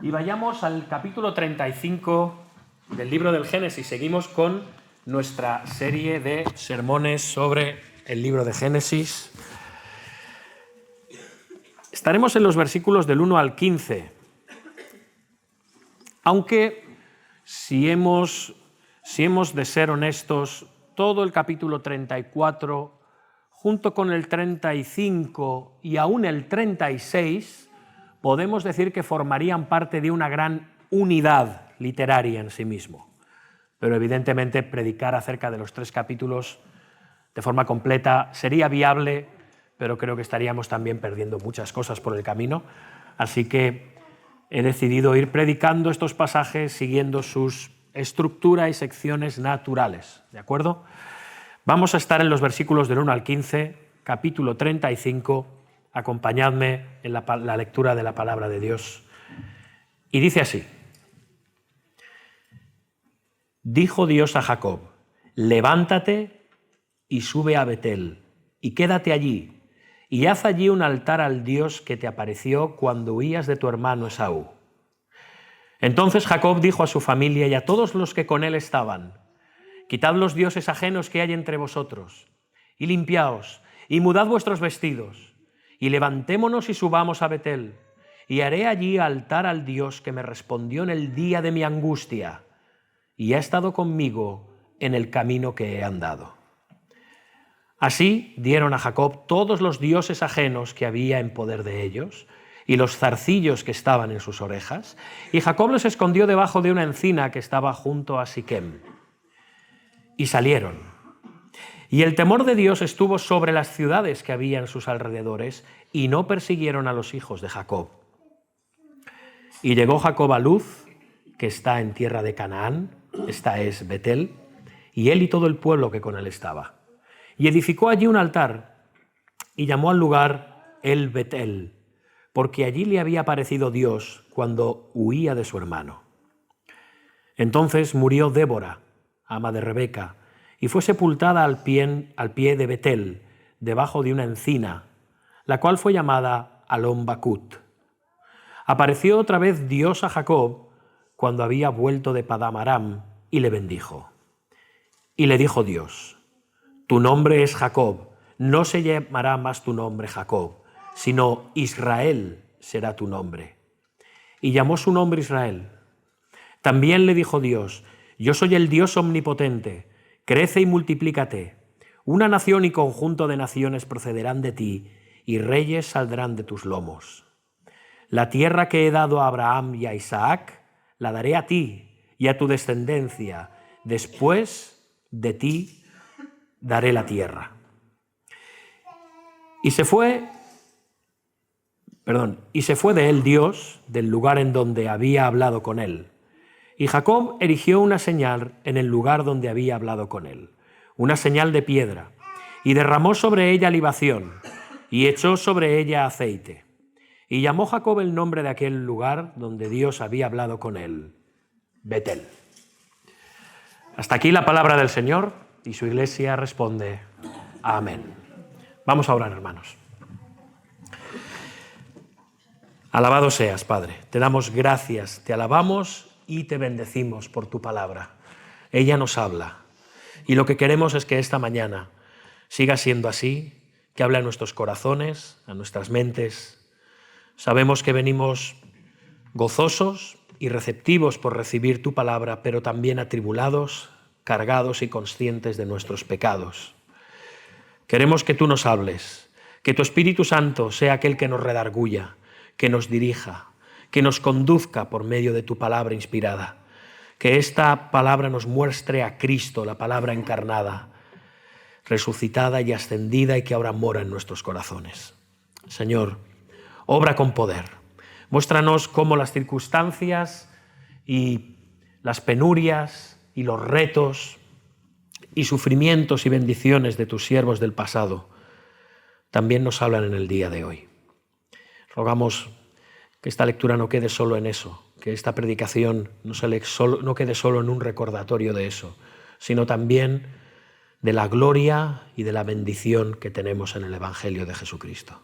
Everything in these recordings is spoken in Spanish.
Y vayamos al capítulo 35 del libro del Génesis. Seguimos con nuestra serie de sermones sobre el libro de Génesis. Estaremos en los versículos del 1 al 15. Aunque, si hemos de ser honestos, todo el capítulo 34, junto con el 35 y aún el 36, podemos decir que formarían parte de una gran unidad literaria en sí mismo. Pero evidentemente predicar acerca de los tres capítulos de forma completa sería viable, pero creo que estaríamos también perdiendo muchas cosas por el camino. Así que he decidido ir predicando estos pasajes siguiendo sus estructura y secciones naturales. ¿De acuerdo? Vamos a estar en los versículos del 1 al 15, capítulo 35. Acompañadme en la lectura de la palabra de Dios. Y dice así: Dijo Dios a Jacob: levántate y sube a Betel, y quédate allí, y haz allí un altar al Dios que te apareció cuando huías de tu hermano Esaú. Entonces Jacob dijo a su familia y a todos los que con él estaban: quitad los dioses ajenos que hay entre vosotros, y limpiaos, y mudad vuestros vestidos, y levantémonos y subamos a Betel, y haré allí altar al Dios que me respondió en el día de mi angustia, y ha estado conmigo en el camino que he andado. Así dieron a Jacob todos los dioses ajenos que había en poder de ellos, y los zarcillos que estaban en sus orejas, y Jacob los escondió debajo de una encina que estaba junto a Siquem. Y salieron. Y el temor de Dios estuvo sobre las ciudades que había en sus alrededores, y no persiguieron a los hijos de Jacob. Y llegó Jacob a Luz, que está en tierra de Canaán, esta es Betel, y él y todo el pueblo que con él estaba. Y edificó allí un altar, y llamó al lugar El Betel, porque allí le había aparecido Dios cuando huía de su hermano. Entonces murió Débora, ama de Rebeca, y fue sepultada al pie de Betel, debajo de una encina, la cual fue llamada Alon Bakut. Apareció otra vez Dios a Jacob cuando había vuelto de Padam Aram, y le bendijo. Y le dijo Dios: tu nombre es Jacob, no se llamará más tu nombre Jacob, sino Israel será tu nombre. Y llamó su nombre Israel. También le dijo Dios: yo soy el Dios omnipotente, crece y multiplícate. Una nación y conjunto de naciones procederán de ti, y reyes saldrán de tus lomos. La tierra que he dado a Abraham y a Isaac, la daré a ti y a tu descendencia. Después de ti daré la tierra. Y se fue de él Dios del lugar en donde había hablado con él. Y Jacob erigió una señal en el lugar donde había hablado con él, una señal de piedra, y derramó sobre ella libación, y echó sobre ella aceite. Y llamó Jacob el nombre de aquel lugar donde Dios había hablado con él, Betel. Hasta aquí la palabra del Señor, y su iglesia responde: amén. Vamos a orar, hermanos. Alabado seas, Padre. Te damos gracias, te alabamos y te bendecimos por tu palabra. Ella nos habla. Y lo que queremos es que esta mañana siga siendo así, que hable a nuestros corazones, a nuestras mentes. Sabemos que venimos gozosos y receptivos por recibir tu palabra, pero también atribulados, cargados y conscientes de nuestros pecados. Queremos que tú nos hables, que tu Espíritu Santo sea aquel que nos redarguya, que nos dirija, que nos conduzca por medio de tu palabra inspirada. Que esta palabra nos muestre a Cristo, la palabra encarnada, resucitada y ascendida, y que ahora mora en nuestros corazones. Señor, obra con poder. Muéstranos cómo las circunstancias y las penurias y los retos y sufrimientos y bendiciones de tus siervos del pasado también nos hablan en el día de hoy. Rogamos que esta lectura no quede solo en eso, que esta predicación no quede solo en un recordatorio de eso, sino también de la gloria y de la bendición que tenemos en el Evangelio de Jesucristo.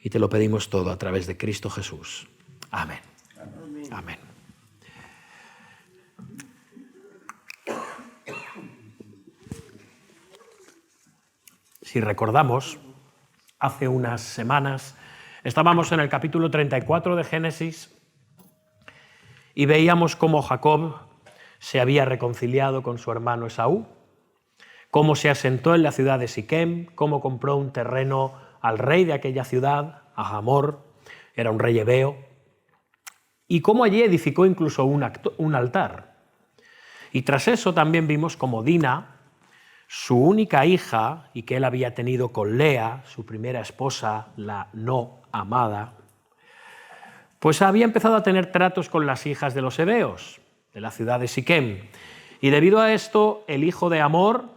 Y te lo pedimos todo a través de Cristo Jesús. Amén. Amén. Amén. Si recordamos, hace unas semanas estábamos en el capítulo 34 de Génesis y veíamos cómo Jacob se había reconciliado con su hermano Esaú, cómo se asentó en la ciudad de Siquem, cómo compró un terreno al rey de aquella ciudad, a Hamor, era un rey hebeo, y cómo allí edificó incluso un altar. Y tras eso también vimos cómo Dina, su única hija, y que él había tenido con Lea, su primera esposa, la no amada, pues había empezado a tener tratos con las hijas de los hebeos, de la ciudad de Siquem. Y debido a esto, el hijo de Hamor,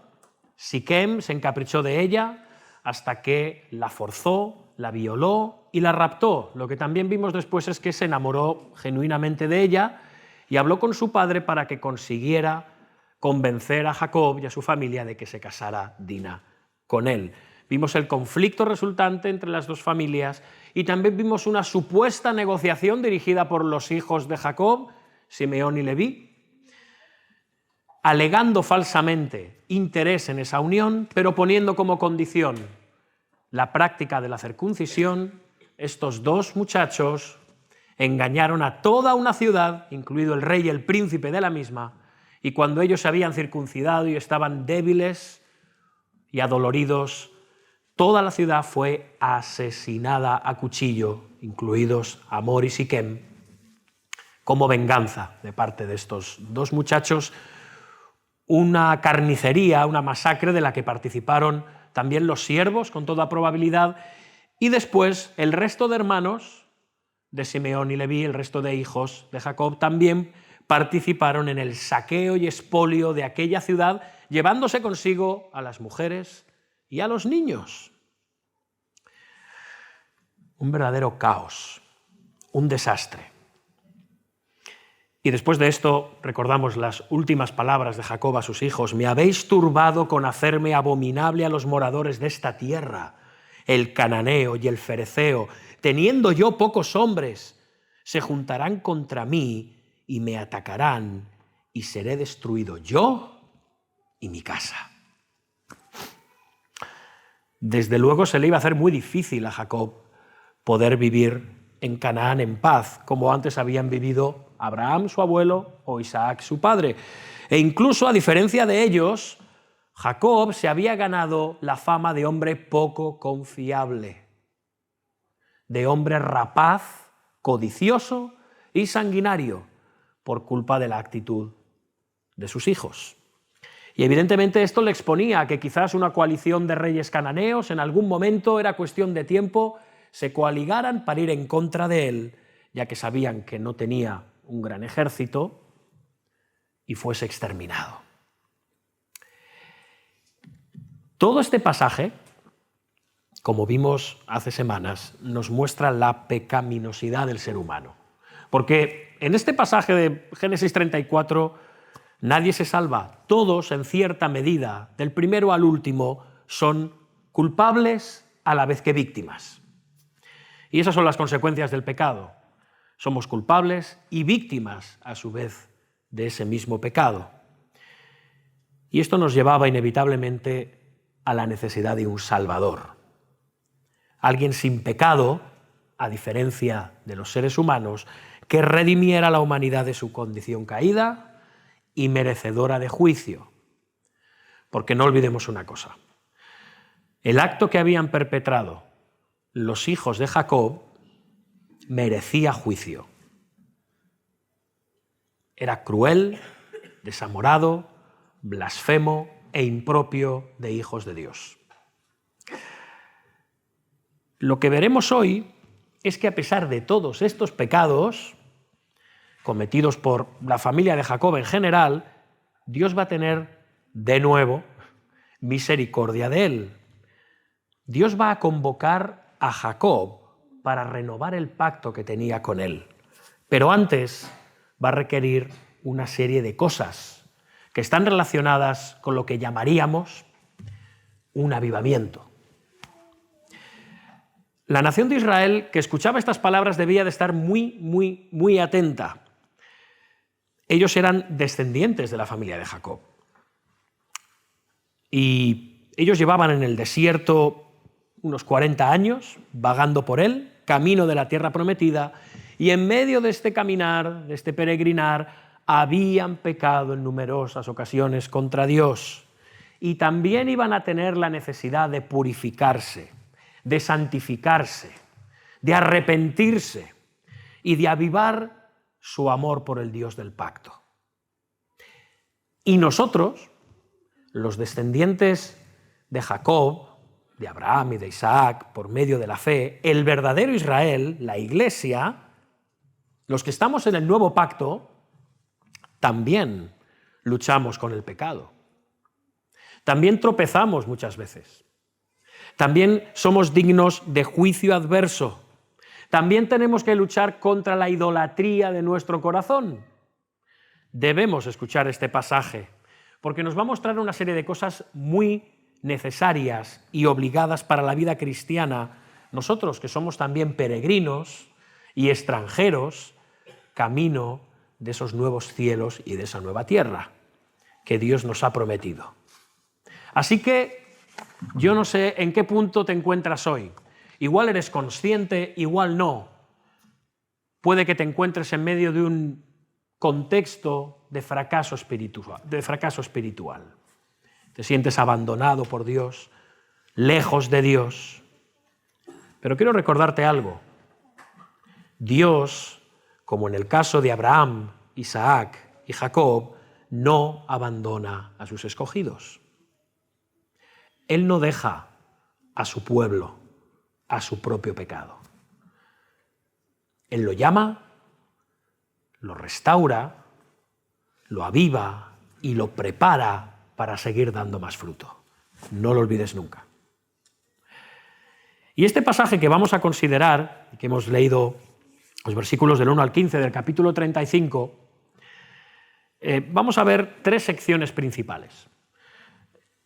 Siquem, se encaprichó de ella hasta que la forzó, la violó y la raptó. Lo que también vimos después es que se enamoró genuinamente de ella y habló con su padre para que consiguiera convencer a Jacob y a su familia de que se casara Dina con él. Vimos el conflicto resultante entre las dos familias y también vimos una supuesta negociación dirigida por los hijos de Jacob, Simeón y Leví, alegando falsamente interés en esa unión, pero poniendo como condición la práctica de la circuncisión. Estos dos muchachos engañaron a toda una ciudad, incluido el rey y el príncipe de la misma, y cuando ellos se habían circuncidado y estaban débiles y adoloridos, toda la ciudad fue asesinada a cuchillo, incluidos Hamor y Siquem, como venganza de parte de estos dos muchachos, una carnicería, una masacre de la que participaron también los siervos, con toda probabilidad, y después el resto de hermanos de Simeón y Leví, el resto de hijos de Jacob, también participaron en el saqueo y expolio de aquella ciudad, llevándose consigo a las mujeres y a los niños. Un verdadero caos, un desastre. Y después de esto recordamos las últimas palabras de Jacob a sus hijos: me habéis turbado con hacerme abominable a los moradores de esta tierra, el cananeo y el fereceo, teniendo yo pocos hombres, se juntarán contra mí y me atacarán, y seré destruido yo y mi casa. Desde luego se le iba a hacer muy difícil a Jacob poder vivir en Canaán en paz, como antes habían vivido Abraham, su abuelo, o Isaac, su padre. E incluso, a diferencia de ellos, Jacob se había ganado la fama de hombre poco confiable, de hombre rapaz, codicioso y sanguinario, por culpa de la actitud de sus hijos. Y evidentemente esto le exponía a que quizás una coalición de reyes cananeos en algún momento, era cuestión de tiempo, se coaligaran para ir en contra de él, ya que sabían que no tenía un gran ejército, y fuese exterminado. Todo este pasaje, como vimos hace semanas, nos muestra la pecaminosidad del ser humano. Porque en este pasaje de Génesis 34 nadie se salva. Todos, en cierta medida, del primero al último, son culpables a la vez que víctimas. Y esas son las consecuencias del pecado. Somos culpables y víctimas, a su vez, de ese mismo pecado. Y esto nos llevaba inevitablemente a la necesidad de un Salvador. Alguien sin pecado, a diferencia de los seres humanos, que redimiera a la humanidad de su condición caída y merecedora de juicio. Porque no olvidemos una cosa: el acto que habían perpetrado los hijos de Jacob merecía juicio. Era cruel, desamorado, blasfemo e impropio de hijos de Dios. Lo que veremos hoy es que, a pesar de todos estos pecados cometidos por la familia de Jacob en general, Dios va a tener de nuevo misericordia de él. Dios va a convocar a Jacob para renovar el pacto que tenía con él. Pero antes va a requerir una serie de cosas que están relacionadas con lo que llamaríamos un avivamiento. La nación de Israel, que escuchaba estas palabras, debía de estar muy atenta, ellos eran descendientes de la familia de Jacob. Y ellos llevaban en el desierto unos 40 años, vagando por él, camino de la tierra prometida, y en medio de este caminar, de este peregrinar, habían pecado en numerosas ocasiones contra Dios. Y también iban a tener la necesidad de purificarse, de santificarse, de arrepentirse y de avivar su amor por el Dios del pacto. Y nosotros, los descendientes de Jacob, de Abraham y de Isaac, por medio de la fe, el verdadero Israel, la Iglesia, los que estamos en el nuevo pacto, también luchamos con el pecado. También tropezamos muchas veces. También somos dignos de juicio adverso. También tenemos que luchar contra la idolatría de nuestro corazón. Debemos escuchar este pasaje, porque nos va a mostrar una serie de cosas muy necesarias y obligadas para la vida cristiana, nosotros que somos también peregrinos y extranjeros, camino de esos nuevos cielos y de esa nueva tierra que Dios nos ha prometido. Así que yo no sé en qué punto te encuentras hoy. Igual eres consciente, igual no. Puede que te encuentres en medio de un contexto de fracaso espiritual. Te sientes abandonado por Dios, lejos de Dios. Pero quiero recordarte algo. Dios, como en el caso de Abraham, Isaac y Jacob, no abandona a sus escogidos. Él no deja a su pueblo a su propio pecado. Él lo llama, lo restaura, lo aviva y lo prepara para seguir dando más fruto. No lo olvides nunca. Y este pasaje que vamos a considerar, que hemos leído los versículos del 1 al 15 del capítulo 35, vamos a ver tres secciones principales.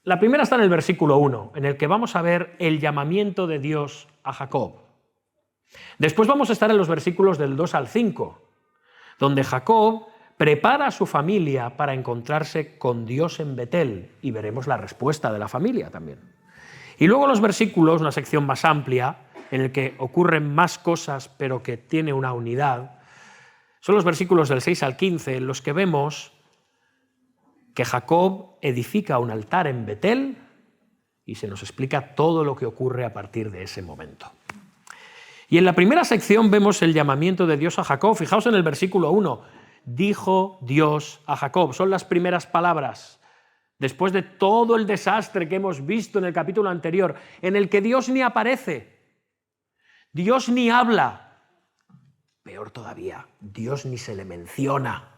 La primera está en el versículo 1, en el que vamos a ver el llamamiento de Dios a Jacob. Después vamos a estar en los versículos del 2 al 5, donde Jacob prepara a su familia para encontrarse con Dios en Betel, y veremos la respuesta de la familia también. Y luego los versículos, una sección más amplia, en el que ocurren más cosas, pero que tiene una unidad, son los versículos del 6 al 15, en los que vemos que Jacob edifica un altar en Betel y se nos explica todo lo que ocurre a partir de ese momento. Y en la primera sección vemos el llamamiento de Dios a Jacob. Fijaos en el versículo 1. Dijo Dios a Jacob. Son las primeras palabras. Después de todo el desastre que hemos visto en el capítulo anterior, en el que Dios ni aparece, Dios ni habla, peor todavía, Dios ni se le menciona.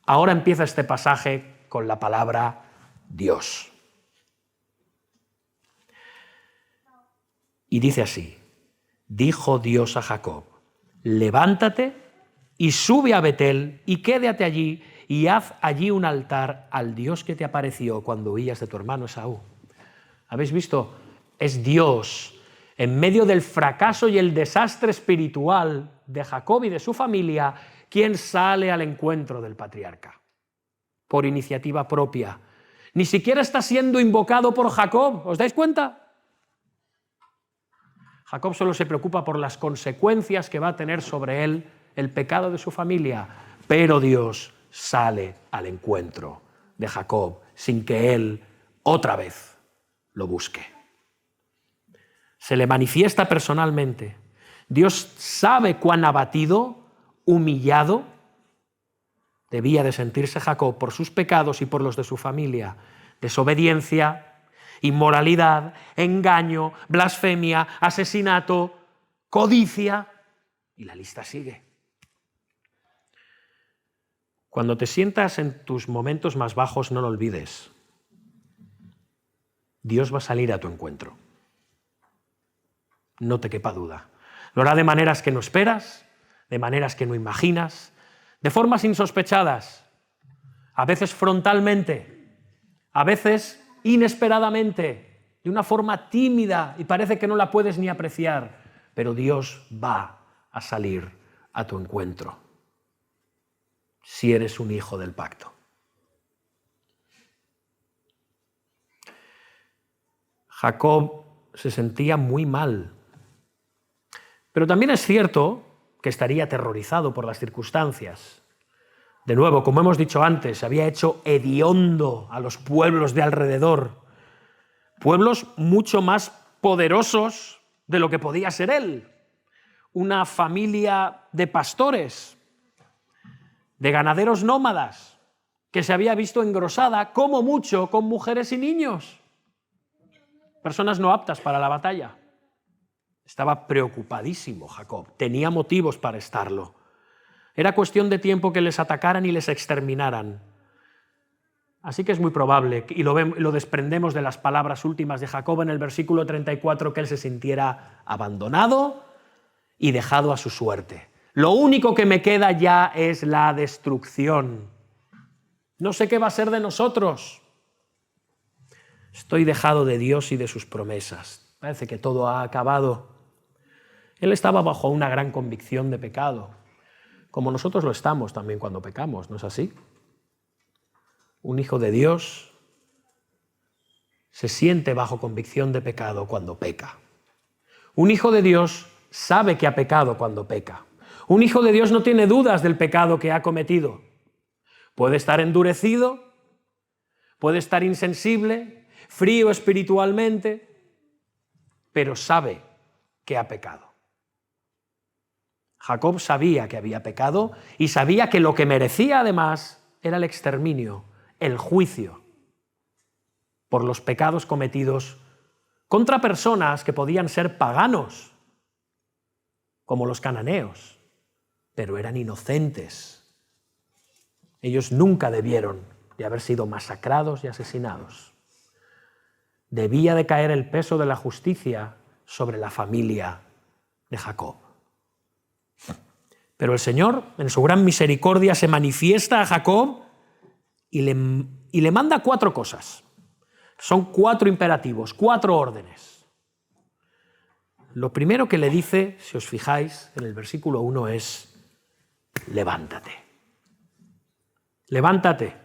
Ahora empieza este pasaje con la palabra Dios. Y dice así: dijo Dios a Jacob, levántate y sube a Betel y quédate allí y haz allí un altar al Dios que te apareció cuando huías de tu hermano Esaú. ¿Habéis visto? Es Dios, en medio del fracaso y el desastre espiritual de Jacob y de su familia, quien sale al encuentro del patriarca, por iniciativa propia. Ni siquiera está siendo invocado por Jacob, ¿os dais cuenta? Jacob solo se preocupa por las consecuencias que va a tener sobre él el pecado de su familia, pero Dios sale al encuentro de Jacob sin que él otra vez lo busque. Se le manifiesta personalmente. Dios sabe cuán abatido, humillado debía de sentirse Jacob por sus pecados y por los de su familia. Desobediencia, inmoralidad, engaño, blasfemia, asesinato, codicia, y la lista sigue. Cuando te sientas en tus momentos más bajos, no lo olvides. Dios va a salir a tu encuentro. No te quepa duda. Lo hará de maneras que no esperas, de maneras que no imaginas, de formas insospechadas, a veces frontalmente, a veces inesperadamente, de una forma tímida y parece que no la puedes ni apreciar, pero Dios va a salir a tu encuentro. si eres un hijo del pacto. Jacob se sentía muy mal, pero también es cierto que estaría aterrorizado por las circunstancias. De nuevo, como hemos dicho antes, había hecho hediondo a los pueblos de alrededor, pueblos mucho más poderosos de lo que podía ser él. Una familia de pastores, de ganaderos nómadas, que se había visto engrosada, como mucho, con mujeres y niños. Personas no aptas para la batalla. Estaba preocupadísimo Jacob, tenía motivos para estarlo. Era cuestión de tiempo que les atacaran y les exterminaran. Así que es muy probable, y lo desprendemos de las palabras últimas de Jacob en el versículo 34, que él se sintiera abandonado y dejado a su suerte. Lo único que me queda ya es la destrucción. No sé qué va a ser de nosotros. Estoy dejado de Dios y de sus promesas. Parece que todo ha acabado. Él estaba bajo una gran convicción de pecado, como nosotros lo estamos también cuando pecamos, ¿no es así? Un hijo de Dios se siente bajo convicción de pecado cuando peca. Un hijo de Dios sabe que ha pecado cuando peca. Un hijo de Dios no tiene dudas del pecado que ha cometido. Puede estar endurecido, puede estar insensible, frío espiritualmente, pero sabe que ha pecado. Jacob sabía que había pecado y sabía que lo que merecía además era el exterminio, el juicio por los pecados cometidos contra personas que podían ser paganos, como los cananeos, pero eran inocentes. Ellos nunca debieron de haber sido masacrados y asesinados. Debía de caer el peso de la justicia sobre la familia de Jacob. Pero el Señor, en su gran misericordia, se manifiesta a Jacob y le manda 4 cosas. Son 4 imperativos, 4 órdenes. Lo primero que le dice, si os fijáis, en el versículo 1 es: levántate. Levántate.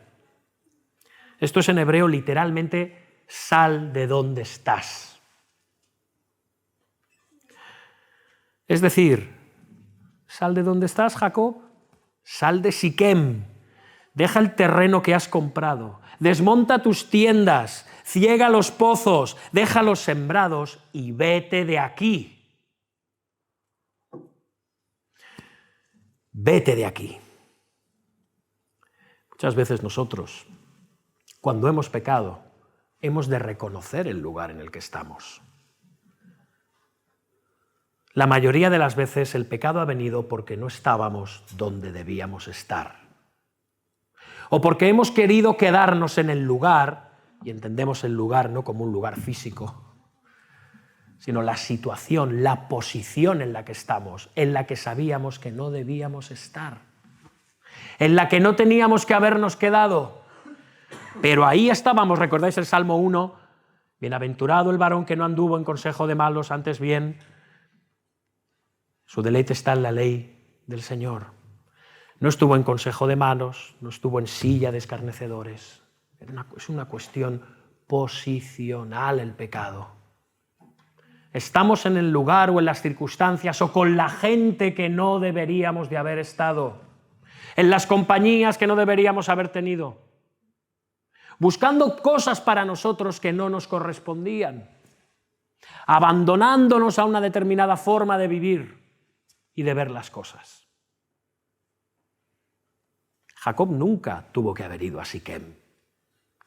Esto es en hebreo literalmente: sal de donde estás. Es decir, sal de donde estás, Jacob, sal de Siquem, deja el terreno que has comprado, desmonta tus tiendas, ciega los pozos, déjalos sembrados y vete de aquí. Vete de aquí. Muchas veces nosotros, cuando hemos pecado, hemos de reconocer el lugar en el que estamos. La mayoría de las veces el pecado ha venido porque no estábamos donde debíamos estar. O porque hemos querido quedarnos en el lugar, y entendemos el lugar no como un lugar físico, sino la situación, la posición en la que estamos, en la que sabíamos que no debíamos estar, en la que no teníamos que habernos quedado. Pero ahí estábamos, ¿recordáis el Salmo 1? Bienaventurado el varón que no anduvo en consejo de malos, antes bien su deleite está en la ley del Señor. No estuvo en consejo de malos, no estuvo en silla de escarnecedores. Es una cuestión posicional el pecado. Estamos en el lugar o en las circunstancias o con la gente que no deberíamos de haber estado, en las compañías que no deberíamos haber tenido, buscando cosas para nosotros que no nos correspondían, abandonándonos a una determinada forma de vivir y de ver las cosas. Jacob nunca tuvo que haber ido a Siquem.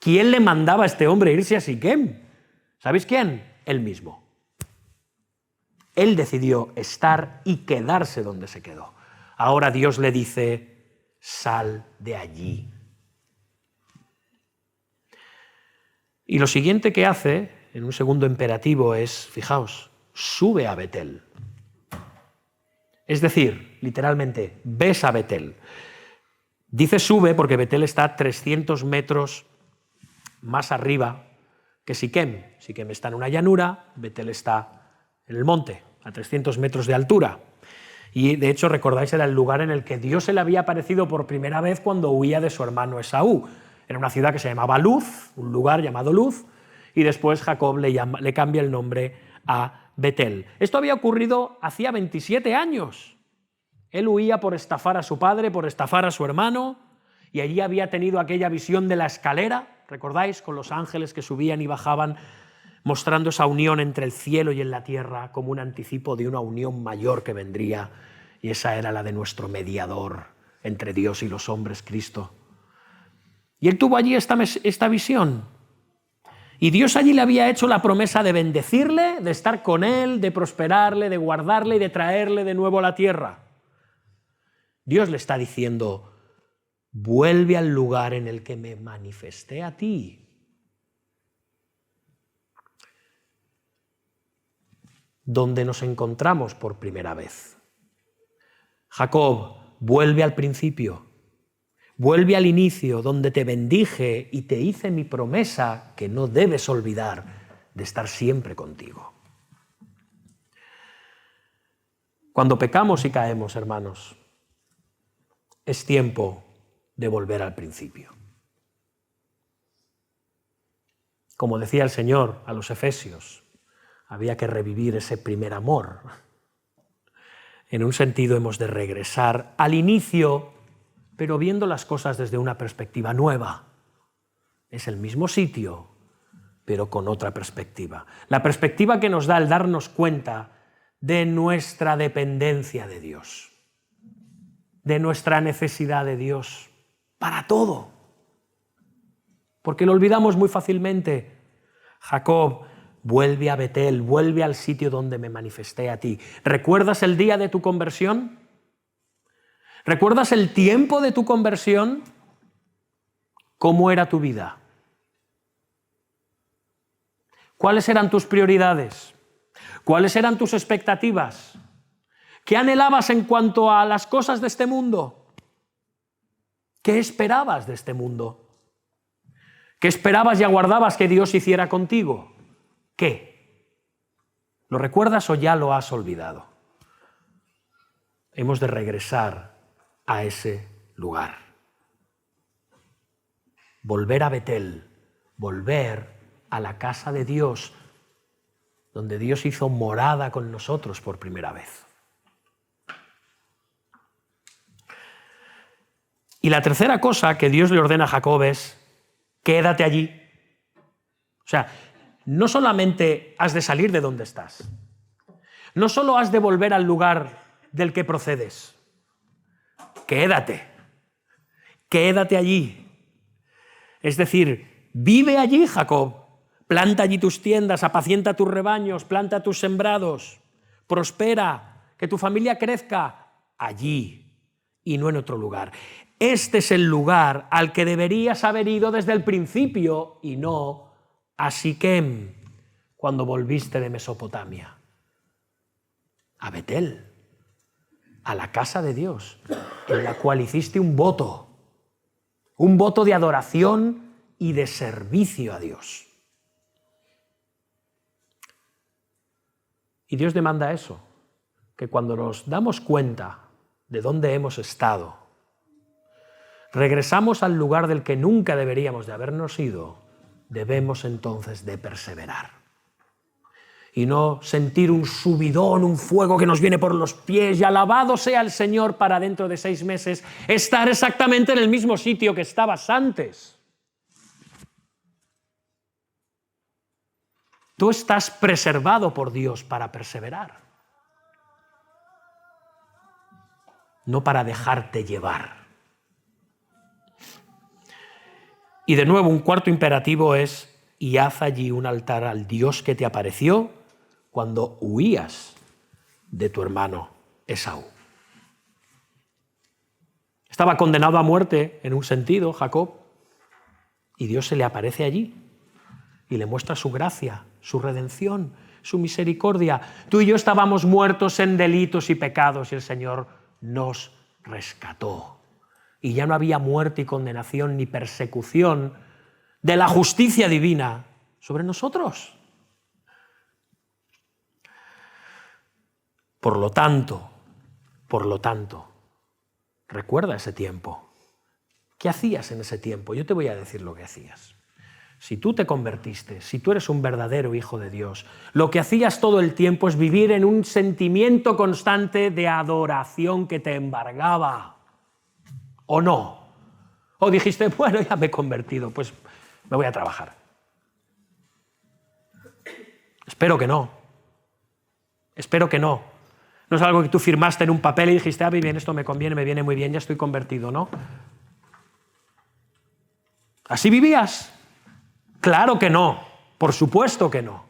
¿Quién le mandaba a este hombre irse a Siquem? ¿Sabéis quién? Él mismo. Él decidió estar y quedarse donde se quedó. Ahora Dios le dice: sal de allí. Y lo siguiente que hace, en un segundo imperativo, es, fijaos, sube a Betel. Es decir, literalmente, ves a Betel. Dice sube porque Betel está a 300 metros más arriba que Siquem. Siquem está en una llanura, Betel está en el monte, a 300 metros de altura. Y de hecho, recordáis, era el lugar en el que Dios se le había aparecido por primera vez cuando huía de su hermano Esaú. Era una ciudad que se llamaba Luz, un lugar llamado Luz, y después Jacob le cambia el nombre a Betel. Esto había ocurrido hacía 27 años. Él huía por estafar a su padre, por estafar a su hermano, y allí había tenido aquella visión de la escalera, ¿recordáis? Con los ángeles que subían y bajaban, mostrando esa unión entre el cielo y en la tierra como un anticipo de una unión mayor que vendría, y esa era la de nuestro mediador entre Dios y los hombres, Cristo. Y él tuvo allí esta visión, y Dios allí le había hecho la promesa de bendecirle, de estar con él, de prosperarle, de guardarle y de traerle de nuevo a la tierra. Dios le está diciendo: vuelve al lugar en el que me manifesté a ti. Donde nos encontramos por primera vez. Jacob, vuelve al principio, vuelve al inicio, donde te bendije y te hice mi promesa que no debes olvidar de estar siempre contigo. Cuando pecamos y caemos, hermanos, es tiempo de volver al principio. Como decía el Señor a los efesios, había que revivir ese primer amor. En un sentido, hemos de regresar al inicio, pero viendo las cosas desde una perspectiva nueva. Es el mismo sitio, pero con otra perspectiva. La perspectiva que nos da el darnos cuenta de nuestra dependencia de Dios, de nuestra necesidad de Dios para todo. Porque lo olvidamos muy fácilmente. Jacob, vuelve a Betel, vuelve al sitio donde me manifesté a ti. ¿Recuerdas el día de tu conversión? ¿Recuerdas el tiempo de tu conversión? ¿Cómo era tu vida? ¿Cuáles eran tus prioridades? ¿Cuáles eran tus expectativas? ¿Qué anhelabas en cuanto a las cosas de este mundo? ¿Qué esperabas de este mundo? ¿Qué esperabas y aguardabas que Dios hiciera contigo? ¿Qué? ¿Lo recuerdas o ya lo has olvidado? Hemos de regresar a ese lugar. Volver a Betel, volver a la casa de Dios, donde Dios hizo morada con nosotros por primera vez. Y la tercera cosa que Dios le ordena a Jacob es: quédate allí. O sea, no solamente has de salir de donde estás, no solo has de volver al lugar del que procedes, quédate allí. Es decir, vive allí, Jacob, planta allí tus tiendas, apacienta tus rebaños, planta tus sembrados, prospera, que tu familia crezca allí y no en otro lugar. Este es el lugar al que deberías haber ido desde el principio y no a Siquem cuando volviste de Mesopotamia. A Betel, a la casa de Dios, en la cual hiciste un voto de adoración y de servicio a Dios. Y Dios demanda eso, que cuando nos damos cuenta de dónde hemos estado, regresamos al lugar del que nunca deberíamos de habernos ido, debemos entonces de perseverar. Y no sentir un subidón, un fuego que nos viene por los pies y alabado sea el Señor para dentro de 6 meses estar exactamente en el mismo sitio que estabas antes. Tú estás preservado por Dios para perseverar, no para dejarte llevar. Y de nuevo, un cuarto imperativo es: y haz allí un altar al Dios que te apareció cuando huías de tu hermano Esaú. Estaba condenado a muerte en un sentido, Jacob, y Dios se le aparece allí y le muestra su gracia, su redención, su misericordia. Tú y yo estábamos muertos en delitos y pecados y el Señor nos rescató. Y ya no había muerte y condenación ni persecución de la justicia divina sobre nosotros. Por lo tanto, Por lo tanto, recuerda ese tiempo. ¿Qué hacías en ese tiempo? Yo te voy a decir lo que hacías. Si tú te convertiste, si tú eres un verdadero hijo de Dios, lo que hacías todo el tiempo es vivir en un sentimiento constante de adoración que te embargaba. ¿O no? O dijiste, bueno, ya me he convertido, pues me voy a trabajar. Espero que no. Espero que no. No es algo que tú firmaste en un papel y dijiste, ah, bien, esto me conviene, me viene muy bien, ya estoy convertido, ¿no? ¿Así vivías? Claro que no, por supuesto que no.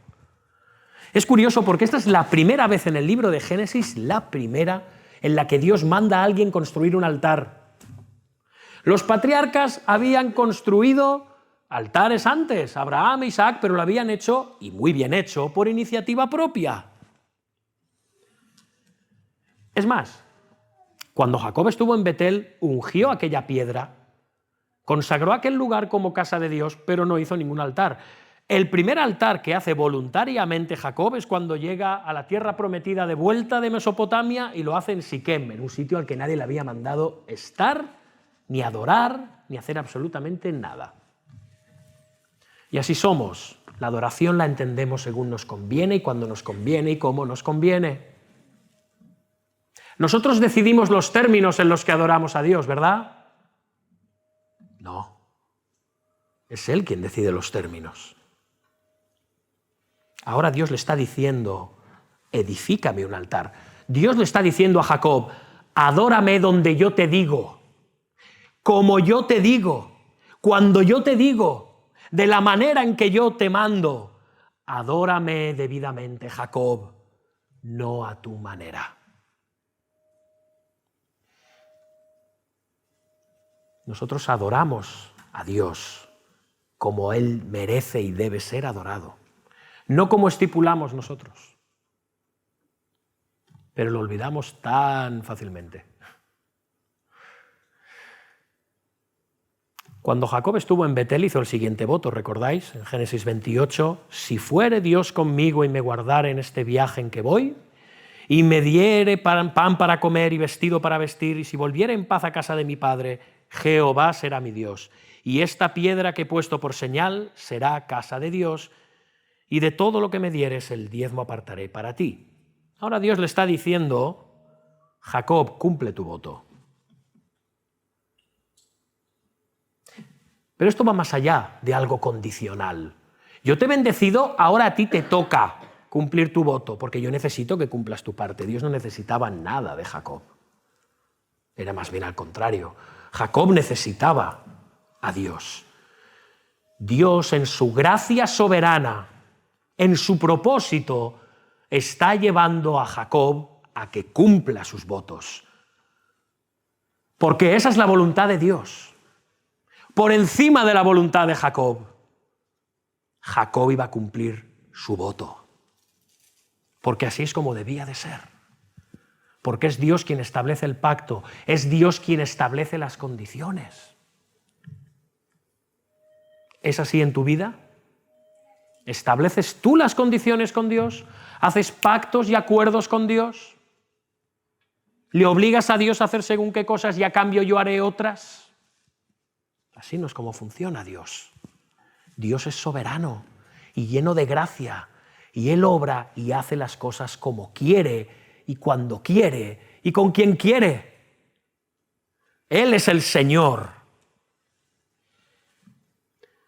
Es curioso porque esta es la primera vez en el libro de Génesis, la primera, en la que Dios manda a alguien construir un altar. Los patriarcas habían construido altares antes, Abraham, Isaac, pero lo habían hecho, y muy bien hecho, por iniciativa propia. Es más, cuando Jacob estuvo en Betel, ungió aquella piedra, consagró aquel lugar como casa de Dios, pero no hizo ningún altar. El primer altar que hace voluntariamente Jacob es cuando llega a la tierra prometida de vuelta de Mesopotamia y lo hace en Siquem, en un sitio al que nadie le había mandado estar, ni adorar, ni hacer absolutamente nada. Y así somos. La adoración la entendemos según nos conviene y cuando nos conviene y cómo nos conviene. Nosotros decidimos los términos en los que adoramos a Dios, ¿verdad? No. Es Él quien decide los términos. Ahora Dios le está diciendo, edifícame un altar. Dios le está diciendo a Jacob, adórame donde yo te digo, como yo te digo, cuando yo te digo, de la manera en que yo te mando. Adórame debidamente, Jacob, no a tu manera. Nosotros adoramos a Dios como Él merece y debe ser adorado, no como estipulamos nosotros, pero lo olvidamos tan fácilmente. Cuando Jacob estuvo en Betel hizo el siguiente voto, ¿recordáis? En Génesis 28, si fuere Dios conmigo y me guardare en este viaje en que voy, y me diere pan para comer y vestido para vestir, y si volviere en paz a casa de mi padre, Jehová será mi Dios, y esta piedra que he puesto por señal será casa de Dios, y de todo lo que me dieres el diezmo apartaré para ti. Ahora Dios le está diciendo, Jacob, cumple tu voto. Pero esto va más allá de algo condicional. Yo te he bendecido, ahora a ti te toca cumplir tu voto, porque yo necesito que cumplas tu parte. Dios no necesitaba nada de Jacob. Era más bien al contrario. Jacob necesitaba a Dios. Dios, en su gracia soberana, en su propósito, está llevando a Jacob a que cumpla sus votos. Porque esa es la voluntad de Dios. Por encima de la voluntad de Jacob, Jacob iba a cumplir su voto. Porque así es como debía de ser. Porque es Dios quien establece el pacto, es Dios quien establece las condiciones. ¿Es así en tu vida? ¿Estableces tú las condiciones con Dios? ¿Haces pactos y acuerdos con Dios? ¿Le obligas a Dios a hacer según qué cosas y a cambio yo haré otras? Así no es como funciona Dios. Dios es soberano y lleno de gracia, y Él obra y hace las cosas como quiere, y cuando quiere, y con quien quiere. Él es el Señor.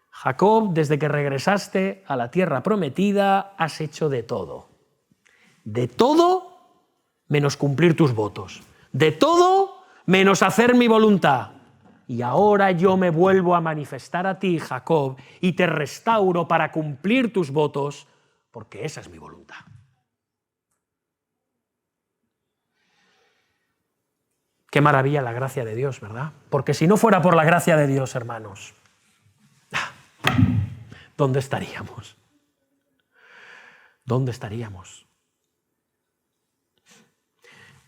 Jacob, desde que regresaste a la tierra prometida, has hecho de todo. De todo menos cumplir tus votos. De todo menos hacer mi voluntad. Y ahora yo me vuelvo a manifestar a ti, Jacob, y te restauro para cumplir tus votos, porque esa es mi voluntad. Qué maravilla la gracia de Dios, ¿verdad? Porque si no fuera por la gracia de Dios, hermanos, ¿dónde estaríamos? ¿Dónde estaríamos?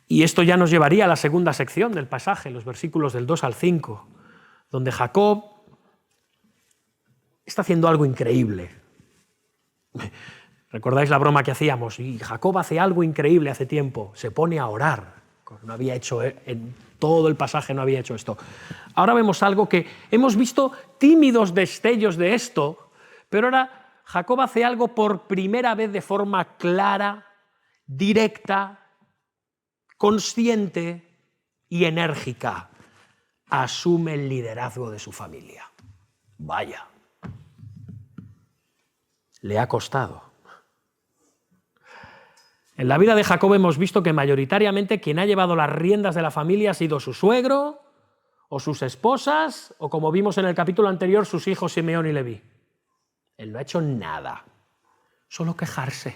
Y esto ya nos llevaría a la segunda sección del pasaje, los versículos del 2 al 5, donde Jacob está haciendo algo increíble. ¿Recordáis la broma que hacíamos? Y Jacob hace algo increíble hace tiempo, se pone a orar No había hecho, en todo el pasaje no había hecho esto. Ahora vemos algo que hemos visto tímidos destellos de esto, pero ahora Jacob hace algo por primera vez de forma clara, directa, consciente y enérgica. Asume el liderazgo de su familia. Vaya, le ha costado. En la vida de Jacob hemos visto que mayoritariamente quien ha llevado las riendas de la familia ha sido su suegro, o sus esposas, o como vimos en el capítulo anterior, sus hijos Simeón y Leví. Él no ha hecho nada, solo quejarse.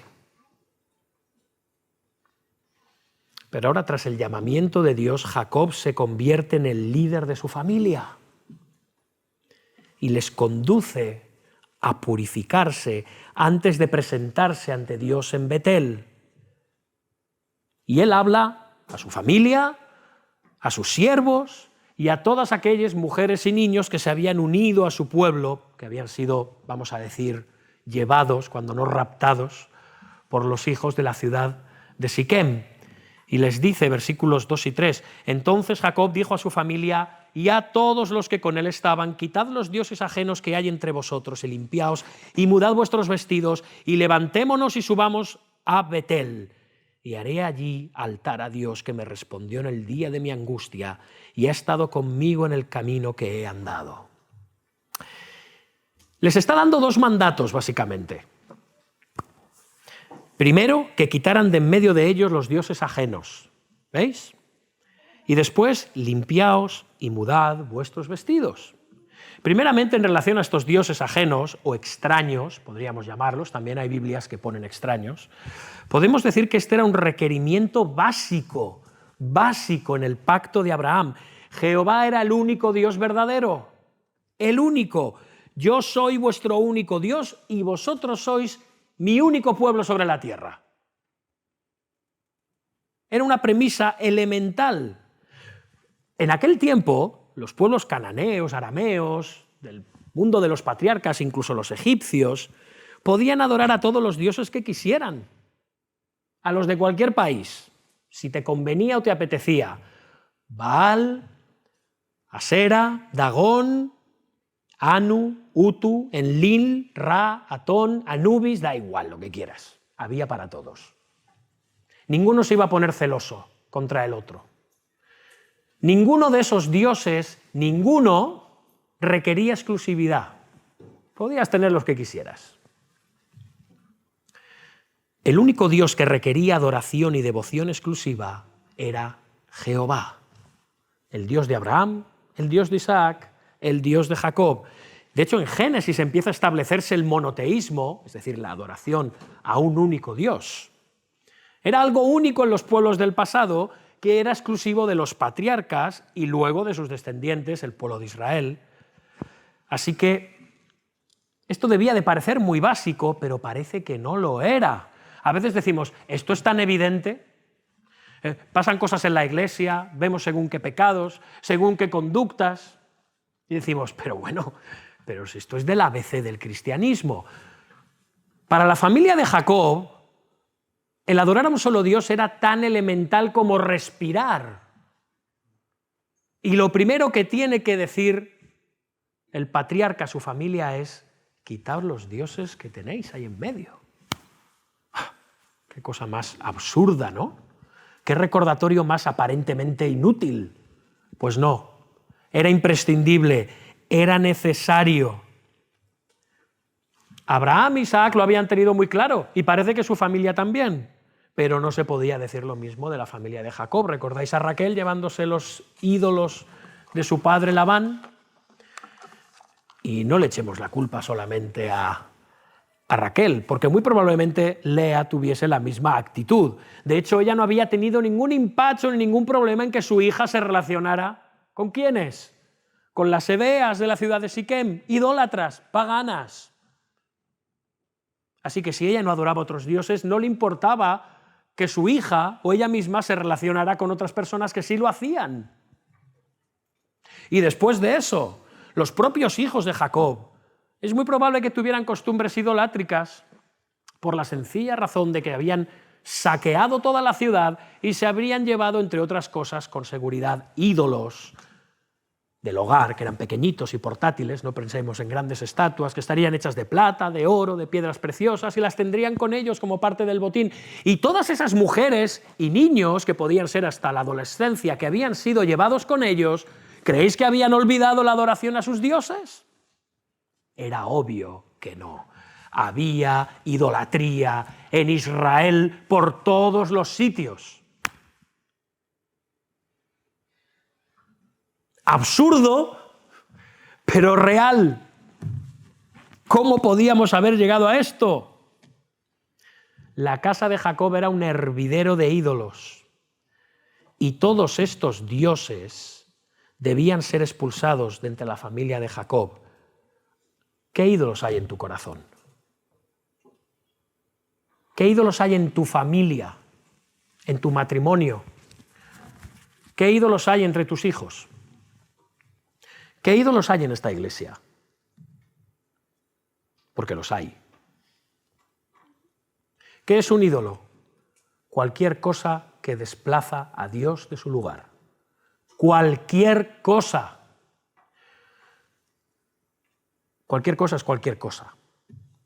Pero ahora, tras el llamamiento de Dios, Jacob se convierte en el líder de su familia y les conduce a purificarse antes de presentarse ante Dios en Betel. Y él habla a su familia, a sus siervos y a todas aquellas mujeres y niños que se habían unido a su pueblo, que habían sido, vamos a decir, llevados, cuando no raptados, por los hijos de la ciudad de Siquem. Y les dice, versículos 2 y 3, entonces Jacob dijo a su familia y a todos los que con él estaban, quitad los dioses ajenos que hay entre vosotros y limpiaos y mudad vuestros vestidos y levantémonos y subamos a Betel. Y haré allí altar a Dios que me respondió en el día de mi angustia y ha estado conmigo en el camino que he andado. Les está dando dos mandatos, básicamente. Primero, que quitaran de en medio de ellos los dioses ajenos. ¿Veis? Y después, limpiaos y mudad vuestros vestidos. Primeramente, en relación a estos dioses ajenos o extraños, podríamos llamarlos, también hay Biblias que ponen extraños, podemos decir que este era un requerimiento básico en el pacto de Abraham. Jehová era el único Dios verdadero, el único. Yo soy vuestro único Dios y vosotros sois mi único pueblo sobre la tierra. Era una premisa elemental. En aquel tiempo, los pueblos cananeos, arameos, del mundo de los patriarcas, incluso los egipcios, podían adorar a todos los dioses que quisieran, a los de cualquier país, si te convenía o te apetecía. Baal, Asera, Dagón, Anu, Utu, Enlil, Ra, Atón, Anubis, da igual, lo que quieras. Había para todos. Ninguno se iba a poner celoso contra el otro. Ninguno de esos dioses, ninguno requería exclusividad. Podías tener los que quisieras. El único Dios que requería adoración y devoción exclusiva era Jehová, el Dios de Abraham, el Dios de Isaac, el Dios de Jacob. De hecho, en Génesis empieza a establecerse el monoteísmo, es decir, la adoración a un único Dios. Era algo único en los pueblos del pasado, que era exclusivo de los patriarcas y luego de sus descendientes, el pueblo de Israel. Así que esto debía de parecer muy básico, pero parece que no lo era. A veces decimos, esto es tan evidente, pasan cosas en la iglesia, vemos según qué pecados, según qué conductas, y decimos, pero bueno, pero si esto es del ABC del cristianismo. Para la familia de Jacob, el adorar a un solo Dios era tan elemental como respirar. Y lo primero que tiene que decir el patriarca a su familia es, quitaos los dioses que tenéis ahí en medio. Qué cosa más absurda, ¿no? Qué recordatorio más aparentemente inútil. Pues no, era imprescindible, era necesario. Abraham y Isaac lo habían tenido muy claro y parece que su familia también. Pero no se podía decir lo mismo de la familia de Jacob. ¿Recordáis a Raquel llevándose los ídolos de su padre Labán? Y no le echemos la culpa solamente a Raquel, porque muy probablemente Lea tuviese la misma actitud. De hecho, ella no había tenido ningún empacho ni ningún problema en que su hija se relacionara ¿con quiénes? Con las hebeas de la ciudad de Siquem, idólatras, paganas. Así que si ella no adoraba a otros dioses, no le importaba que su hija o ella misma se relacionara con otras personas que sí lo hacían. Y después de eso, los propios hijos de Jacob, es muy probable que tuvieran costumbres idolátricas por la sencilla razón de que habían saqueado toda la ciudad y se habrían llevado, entre otras cosas, con seguridad, ídolos del hogar, que eran pequeñitos y portátiles, no pensemos en grandes estatuas, que estarían hechas de plata, de oro, de piedras preciosas, y las tendrían con ellos como parte del botín. Y todas esas mujeres y niños, que podían ser hasta la adolescencia, que habían sido llevados con ellos, ¿creéis que habían olvidado la adoración a sus dioses? Era obvio que no. Había idolatría en Israel por todos los sitios. Absurdo, pero real. ¿Cómo podíamos haber llegado a esto? La casa de Jacob era un hervidero de ídolos, y todos estos dioses debían ser expulsados de entre la familia de Jacob. ¿Qué ídolos hay en tu corazón? ¿Qué ídolos hay en tu familia, en tu matrimonio? ¿Qué ídolos hay entre tus hijos? ¿Qué ídolos hay en esta iglesia? Porque los hay. ¿Qué es un ídolo? Cualquier cosa que desplaza a Dios de su lugar. Cualquier cosa. Cualquier cosa es cualquier cosa.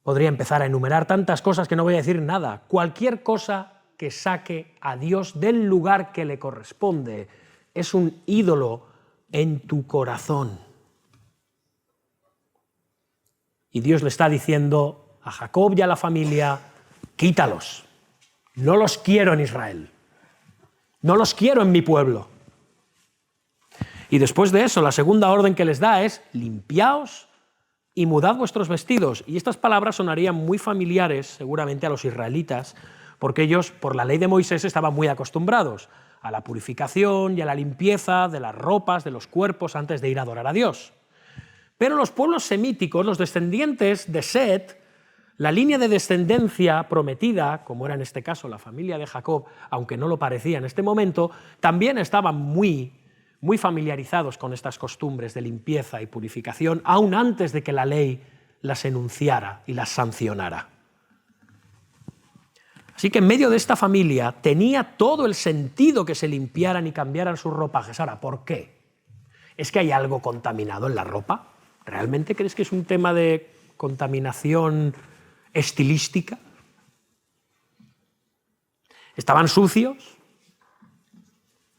Podría empezar a enumerar tantas cosas que no voy a decir nada. Cualquier cosa que saque a Dios del lugar que le corresponde es un ídolo en tu corazón. Y Dios le está diciendo a Jacob y a la familia, quítalos. No los quiero en Israel. No los quiero en mi pueblo. Y después de eso, la segunda orden que les da es, limpiaos y mudad vuestros vestidos. Y estas palabras sonarían muy familiares seguramente a los israelitas, porque ellos, por la ley de Moisés, estaban muy acostumbrados a la purificación y a la limpieza de las ropas, de los cuerpos, antes de ir a adorar a Dios. Pero los pueblos semíticos, los descendientes de Set, la línea de descendencia prometida, como era en este caso la familia de Jacob, aunque no lo parecía en este momento, también estaban muy familiarizados con estas costumbres de limpieza y purificación, aún antes de que la ley las enunciara y las sancionara. Así que en medio de esta familia tenía todo el sentido que se limpiaran y cambiaran sus ropajes. Ahora, ¿por qué? ¿Es que hay algo contaminado en la ropa? ¿Realmente crees que es un tema de contaminación estilística? ¿Estaban sucios?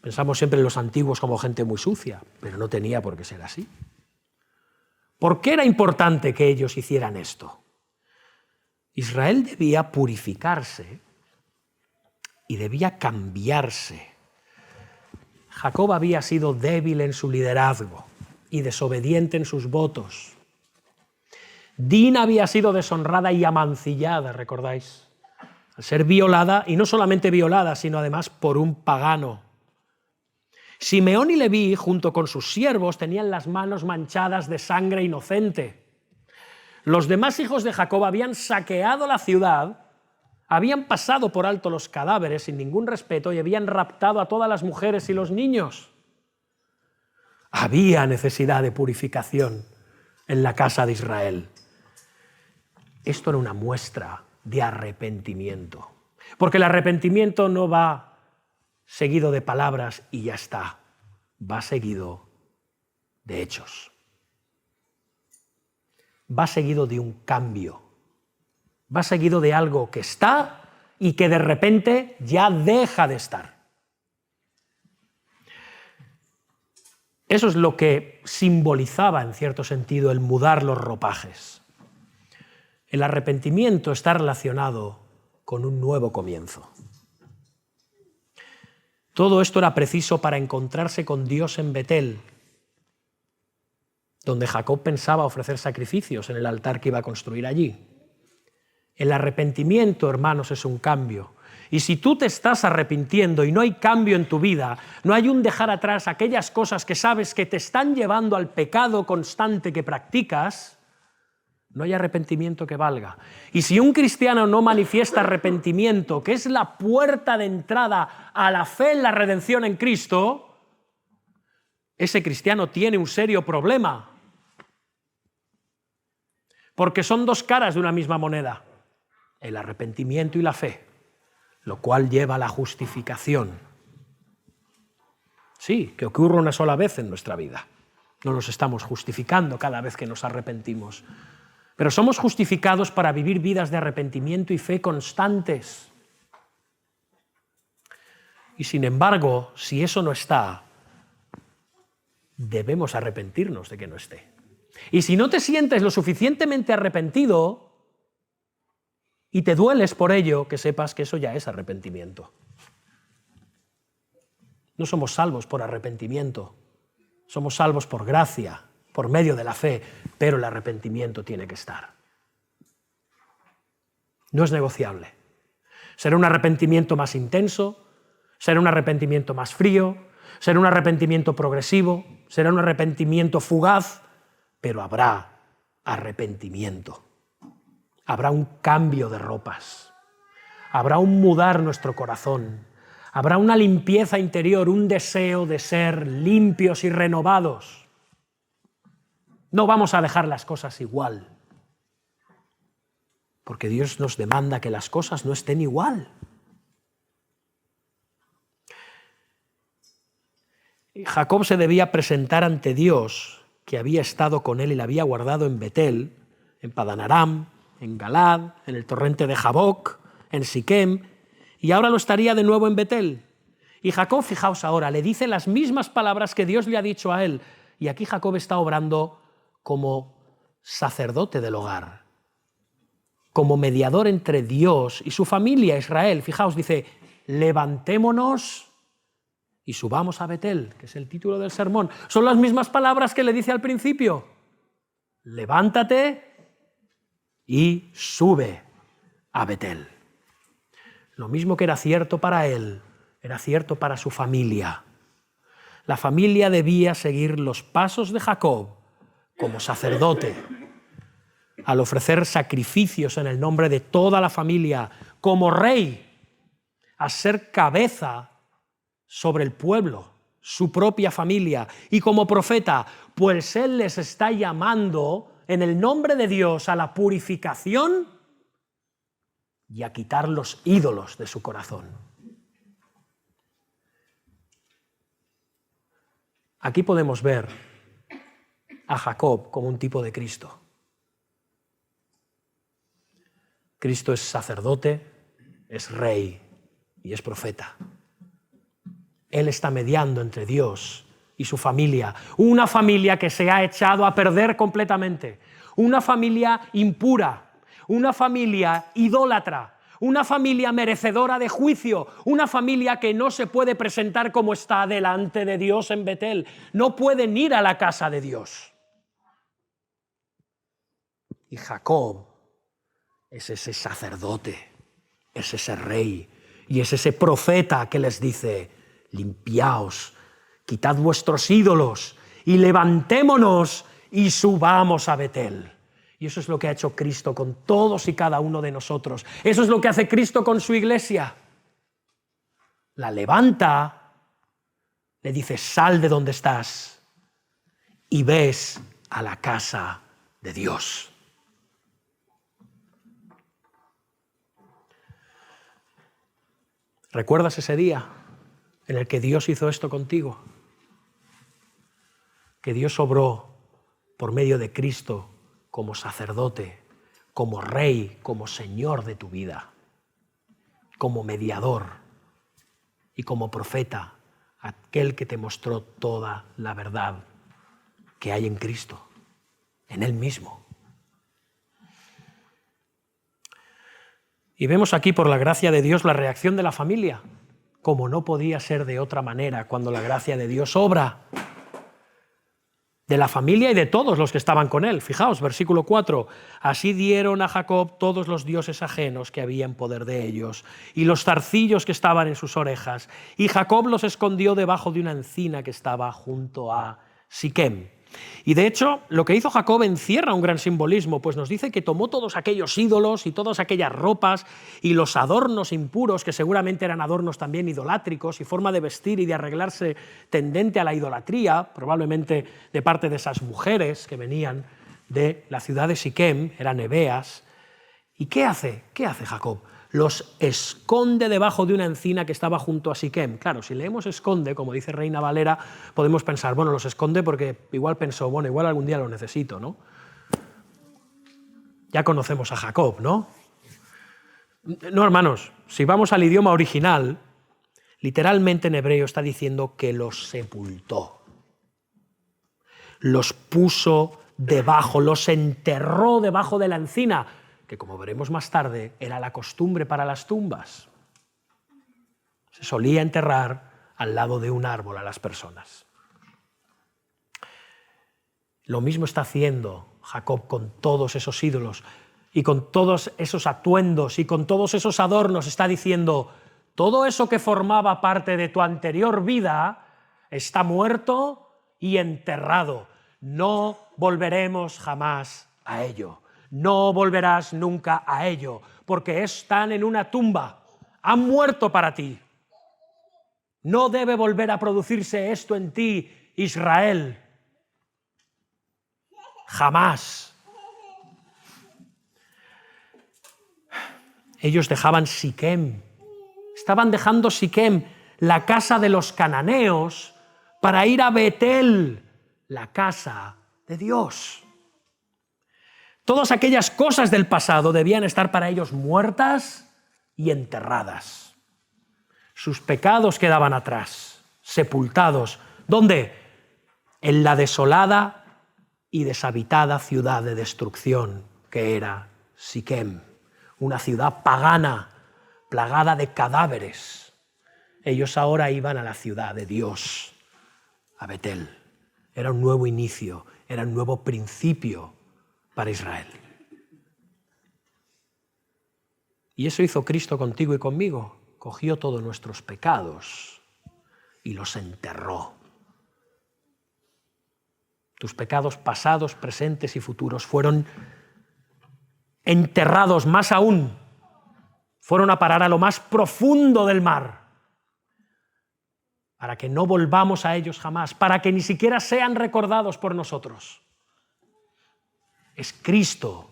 Pensamos siempre en los antiguos como gente muy sucia, pero no tenía por qué ser así. ¿Por qué era importante que ellos hicieran esto? Israel debía purificarse y debía cambiarse. Jacob había sido débil en su liderazgo y desobediente en sus votos. Dina había sido deshonrada y amancillada, ¿recordáis? Al ser violada, y no solamente violada, sino además por un pagano. Simeón y Leví, junto con sus siervos, tenían las manos manchadas de sangre inocente. Los demás hijos de Jacob habían saqueado la ciudad, habían pasado por alto los cadáveres sin ningún respeto y habían raptado a todas las mujeres y los niños. Había necesidad de purificación en la casa de Israel. Esto era una muestra de arrepentimiento, porque el arrepentimiento no va seguido de palabras y ya está, va seguido de hechos. Va seguido de un cambio, va seguido de algo que está y que de repente ya deja de estar. Eso es lo que simbolizaba, en cierto sentido, el mudar los ropajes. El arrepentimiento está relacionado con un nuevo comienzo. Todo esto era preciso para encontrarse con Dios en Betel, donde Jacob pensaba ofrecer sacrificios en el altar que iba a construir allí. El arrepentimiento, hermanos, es un cambio. Y si tú te estás arrepintiendo y no hay cambio en tu vida, no hay un dejar atrás aquellas cosas que sabes que te están llevando al pecado constante que practicas, no hay arrepentimiento que valga. Y si un cristiano no manifiesta arrepentimiento, que es la puerta de entrada a la fe en la redención en Cristo, ese cristiano tiene un serio problema. Porque son dos caras de una misma moneda, el arrepentimiento y la fe. lo cual lleva a la justificación. Sí, que ocurre una sola vez en nuestra vida. No nos estamos justificando cada vez que nos arrepentimos. Pero somos justificados para vivir vidas de arrepentimiento y fe constantes. Y sin embargo, si eso no está, debemos arrepentirnos de que no esté. Y si no te sientes lo suficientemente arrepentido y te dueles por ello, que sepas que eso ya es arrepentimiento. No somos salvos por arrepentimiento, somos salvos por gracia, por medio de la fe, pero el arrepentimiento tiene que estar. No es negociable. Será un arrepentimiento más intenso, será un arrepentimiento más frío, será un arrepentimiento progresivo, será un arrepentimiento fugaz, pero habrá arrepentimiento. Habrá un cambio de ropas, habrá un mudar nuestro corazón, habrá una limpieza interior, un deseo de ser limpios y renovados. No vamos a dejar las cosas igual, porque Dios nos demanda que las cosas no estén igual. Jacob se debía presentar ante Dios, que había estado con él y le había guardado en Betel, en Padan Aram, en Galad, en el torrente de Jaboc, en Siquem, y ahora lo estaría de nuevo en Betel. Y Jacob, fijaos ahora, le dice las mismas palabras que Dios le ha dicho a él, y aquí Jacob está obrando como sacerdote del hogar, como mediador entre Dios y su familia, Israel. Fijaos, dice, levantémonos y subamos a Betel, que es el título del sermón. Son las mismas palabras que le dice al principio. Levántate y sube a Betel. Lo mismo que era cierto para él, era cierto para su familia. La familia debía seguir los pasos de Jacob como sacerdote, al ofrecer sacrificios en el nombre de toda la familia, como rey, a ser cabeza sobre el pueblo, su propia familia, y como profeta, pues él les está llamando en el nombre de Dios a la purificación y a quitar los ídolos de su corazón. Aquí podemos ver a Jacob como un tipo de Cristo. Cristo es sacerdote, es rey y es profeta. Él está mediando entre Dios y su familia, una familia que se ha echado a perder completamente, una familia impura, una familia idólatra, una familia merecedora de juicio, una familia que no se puede presentar como está delante de Dios en Betel, no pueden ir a la casa de Dios. Y Jacob es ese sacerdote, es ese rey y es ese profeta que les dice: limpiaos, quitad vuestros ídolos y levantémonos y subamos a Betel. Y eso es lo que ha hecho Cristo con todos y cada uno de nosotros. Eso es lo que hace Cristo con su iglesia. La levanta, le dice: sal de donde estás y ves a la casa de Dios. ¿Recuerdas ese día en el que Dios hizo esto contigo? Que Dios obró por medio de Cristo como sacerdote, como rey, como señor de tu vida, como mediador y como profeta, aquel que te mostró toda la verdad que hay en Cristo, en Él mismo. Y vemos aquí, por la gracia de Dios, la reacción de la familia, como no podía ser de otra manera cuando la gracia de Dios obra, de la familia y de todos los que estaban con él. Fijaos, versículo 4, así dieron a Jacob todos los dioses ajenos que había en poder de ellos y los zarcillos que estaban en sus orejas, y Jacob los escondió debajo de una encina que estaba junto a Siquem. Y de hecho, lo que hizo Jacob encierra un gran simbolismo, pues nos dice que tomó todos aquellos ídolos y todas aquellas ropas y los adornos impuros, que seguramente eran adornos también idolátricos y forma de vestir y de arreglarse tendente a la idolatría, probablemente de parte de esas mujeres que venían de la ciudad de Siquem, eran hebeas. ¿Y qué hace? ¿Qué hace Jacob? los esconde debajo de una encina que estaba junto a Siquem. Claro, si leemos esconde, como dice Reina Valera, podemos pensar, bueno, los esconde porque igual pensó, bueno, igual algún día lo necesito, ¿no? Ya conocemos a Jacob, ¿no? No, hermanos, si vamos al idioma original, literalmente en hebreo está diciendo que los sepultó. Los puso debajo, los enterró debajo de la encina, que como veremos más tarde era la costumbre para las tumbas. Se solía enterrar al lado de un árbol a las personas. Lo mismo está haciendo Jacob con todos esos ídolos y con todos esos atuendos y con todos esos adornos. Está diciendo, todo eso que formaba parte de tu anterior vida está muerto y enterrado. No volveremos jamás a ello. No volverás nunca a ello, porque están en una tumba. Han muerto para ti. No debe volver a producirse esto en ti, Israel. Jamás. Ellos dejaban Siquem. Estaban dejando Siquem, la casa de los cananeos, para ir a Betel, la casa de Dios. Todas aquellas cosas del pasado debían estar para ellos muertas y enterradas. Sus pecados quedaban atrás, sepultados. ¿Dónde? En la desolada y deshabitada ciudad de destrucción que era Siquem, una ciudad pagana, plagada de cadáveres. Ellos ahora iban a la ciudad de Dios, a Betel. Era un nuevo inicio, era un nuevo principio para Israel. Y eso hizo Cristo contigo y conmigo. Cogió todos nuestros pecados y los enterró. Tus pecados pasados, presentes y futuros fueron enterrados, más aún, fueron a parar a lo más profundo del mar, para que no volvamos a ellos jamás, para que ni siquiera sean recordados por nosotros. Es Cristo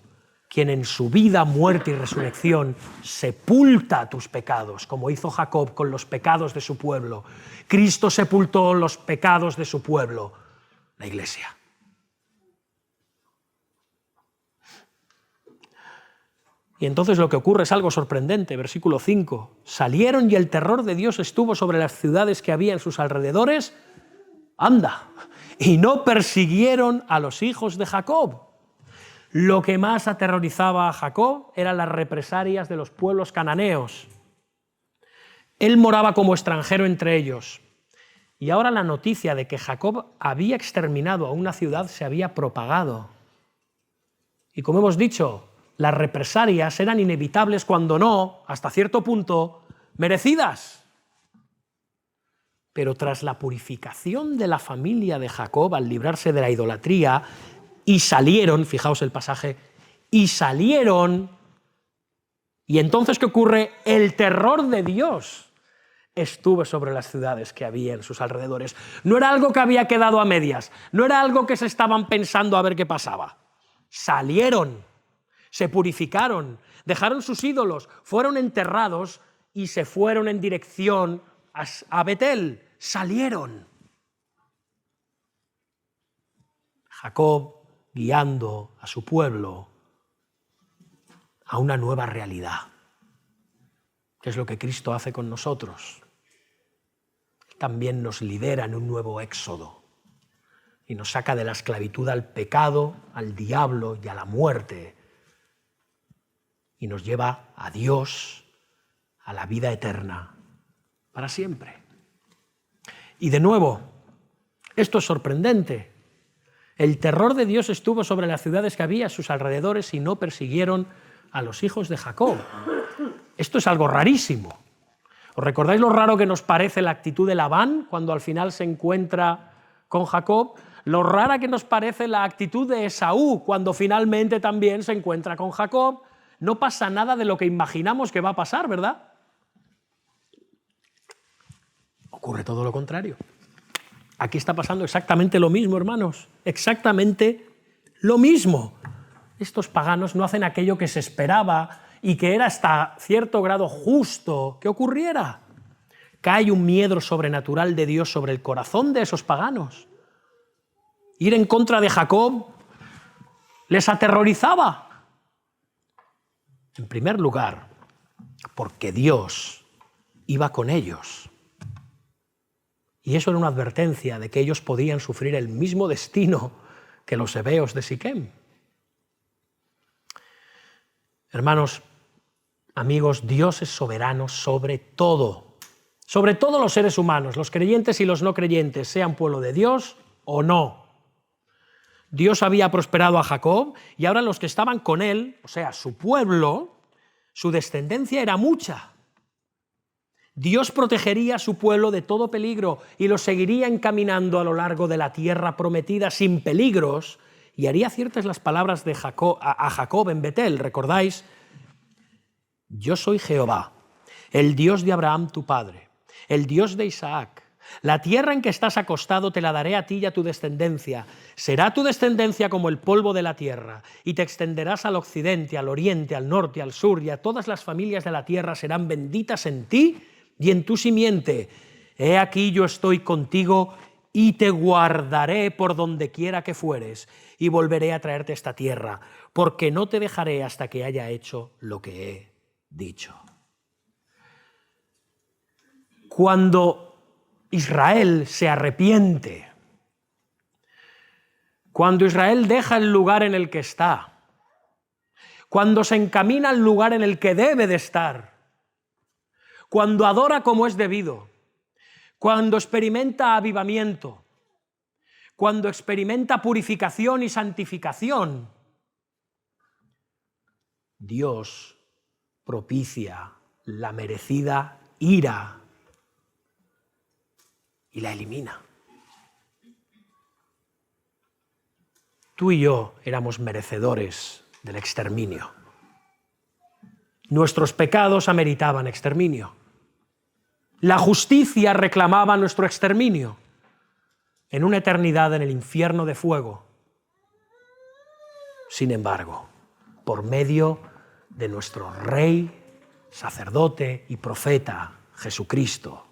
quien en su vida, muerte y resurrección sepulta tus pecados, como hizo Jacob con los pecados de su pueblo. Cristo sepultó los pecados de su pueblo, la Iglesia. Y entonces lo que ocurre es algo sorprendente, versículo 5. Salieron y el terror de Dios estuvo sobre las ciudades que había en sus alrededores. Anda, y no persiguieron a los hijos de Jacob. Lo que más aterrorizaba a Jacob eran las represalias de los pueblos cananeos. Él moraba como extranjero entre ellos. Y ahora la noticia de que Jacob había exterminado a una ciudad se había propagado. Y como hemos dicho, las represalias eran inevitables cuando no, hasta cierto punto, merecidas. Pero tras la purificación de la familia de Jacob al librarse de la idolatría, y salieron, fijaos el pasaje, y salieron, y entonces ¿qué ocurre? El terror de Dios estuvo sobre las ciudades que había en sus alrededores. No era algo que había quedado a medias, no era algo que se estaban pensando a ver qué pasaba. Salieron, se purificaron, dejaron sus ídolos, fueron enterrados y se fueron en dirección a Betel. Salieron. Jacob guiando a su pueblo a una nueva realidad, que es lo que Cristo hace con nosotros. También nos lidera en un nuevo éxodo y nos saca de la esclavitud al pecado, al diablo y a la muerte, y nos lleva a Dios, a la vida eterna, para siempre. Y de nuevo, esto es sorprendente. El terror de Dios estuvo sobre las ciudades que había a sus alrededores y no persiguieron a los hijos de Jacob. Esto es algo rarísimo. ¿Os recordáis lo raro que nos parece la actitud de Labán cuando al final se encuentra con Jacob? Lo rara que nos parece la actitud de Esaú cuando finalmente también se encuentra con Jacob. No pasa nada de lo que imaginamos que va a pasar, ¿verdad? Ocurre todo lo contrario. Aquí está pasando exactamente lo mismo, hermanos, exactamente lo mismo. Estos paganos no hacen aquello que se esperaba y que era hasta cierto grado justo que ocurriera. Cae un miedo sobrenatural de Dios sobre el corazón de esos paganos. Ir en contra de Jacob les aterrorizaba. En primer lugar, porque Dios iba con ellos. Y eso era una advertencia de que ellos podían sufrir el mismo destino que los heveos de Siquem. Hermanos, amigos, Dios es soberano sobre todo. Sobre todos los seres humanos, los creyentes y los no creyentes, sean pueblo de Dios o no. Dios había prosperado a Jacob y ahora los que estaban con él, o sea, su pueblo, su descendencia era mucha. Dios protegería a su pueblo de todo peligro y los seguiría encaminando a lo largo de la tierra prometida sin peligros, y haría ciertas las palabras de a Jacob en Betel, ¿recordáis? Yo soy Jehová, el Dios de Abraham tu padre, el Dios de Isaac. La tierra en que estás acostado te la daré a ti y a tu descendencia. Será tu descendencia como el polvo de la tierra, y te extenderás al occidente, al oriente, al norte, al sur, y a todas las familias de la tierra serán benditas en ti y en tu simiente. He aquí yo estoy contigo y te guardaré por donde quiera que fueres, y volveré a traerte a esta tierra, porque no te dejaré hasta que haya hecho lo que he dicho. Cuando Israel se arrepiente, cuando Israel deja el lugar en el que está, cuando se encamina al lugar en el que debe de estar, cuando adora como es debido, cuando experimenta avivamiento, cuando experimenta purificación y santificación, Dios propicia la merecida ira y la elimina. Tú y yo éramos merecedores del exterminio. Nuestros pecados ameritaban exterminio. La justicia reclamaba nuestro exterminio en una eternidad en el infierno de fuego. Sin embargo, por medio de nuestro Rey, sacerdote y profeta, Jesucristo,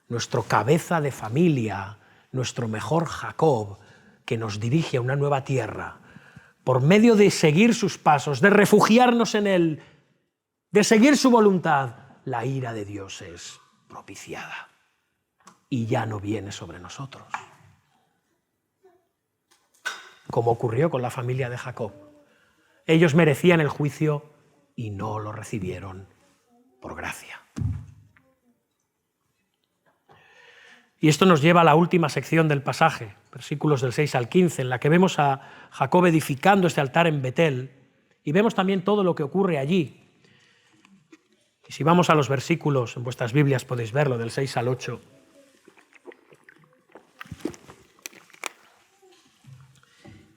nuestro cabeza de familia, nuestro mejor Jacob, que nos dirige a una nueva tierra, por medio de seguir sus pasos, de refugiarnos en Él, de seguir su voluntad, la ira de Dios es propiciada y ya no viene sobre nosotros. Como ocurrió con la familia de Jacob. Ellos merecían el juicio y no lo recibieron por gracia. Y esto nos lleva a la última sección del pasaje, versículos del 6 al 15, en la que vemos a Jacob edificando este altar en Betel y vemos también todo lo que ocurre allí. Y si vamos a los versículos, en vuestras Biblias podéis verlo, del 6 al 8.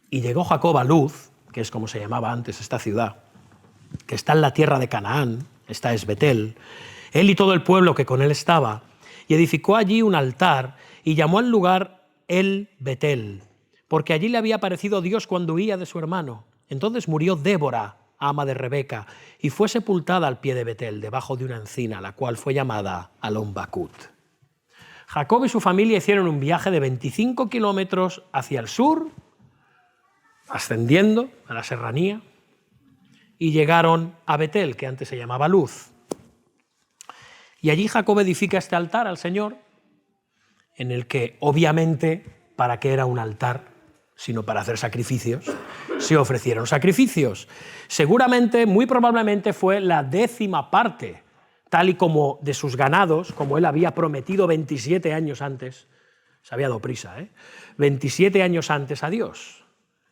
Y llegó Jacob a Luz, que es como se llamaba antes esta ciudad, que está en la tierra de Canaán, esta es Betel, él y todo el pueblo que con él estaba, y edificó allí un altar y llamó al lugar El Betel, porque allí le había aparecido Dios cuando huía de su hermano. Entonces murió Débora, ama de Rebeca, y fue sepultada al pie de Betel, debajo de una encina, la cual fue llamada Alon Bacut. Jacob y su familia hicieron un viaje de 25 kilómetros hacia el sur, ascendiendo a la serranía, y llegaron a Betel, que antes se llamaba Luz. Y allí Jacob edifica este altar al Señor, en el que, obviamente, ¿para qué era un altar? Sino para hacer sacrificios. Se ofrecieron sacrificios. Seguramente, muy probablemente, fue la 10ª parte, tal y como de sus ganados, como él había prometido 27 años antes. Se había dado prisa, 27 años antes a Dios.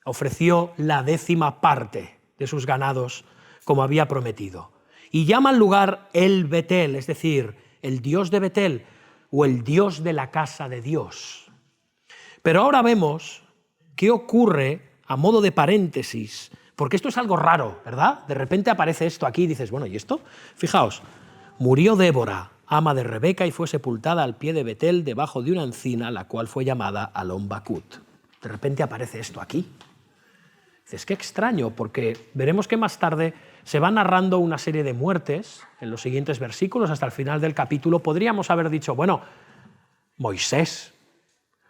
Ofreció la 10ª parte de sus ganados, como había prometido. Y llama al lugar El Betel, es decir, el Dios de Betel, o el Dios de la casa de Dios. Pero ahora vemos qué ocurre a modo de paréntesis, porque esto es algo raro, ¿verdad? De repente aparece esto aquí y dices, bueno, ¿y esto? Fijaos, murió Débora, ama de Rebeca, y fue sepultada al pie de Betel, debajo de una encina, la cual fue llamada Alon Bacut. De repente aparece esto aquí. Dices, qué extraño, porque veremos que más tarde se va narrando una serie de muertes en los siguientes versículos hasta el final del capítulo. Podríamos haber dicho, bueno, Moisés,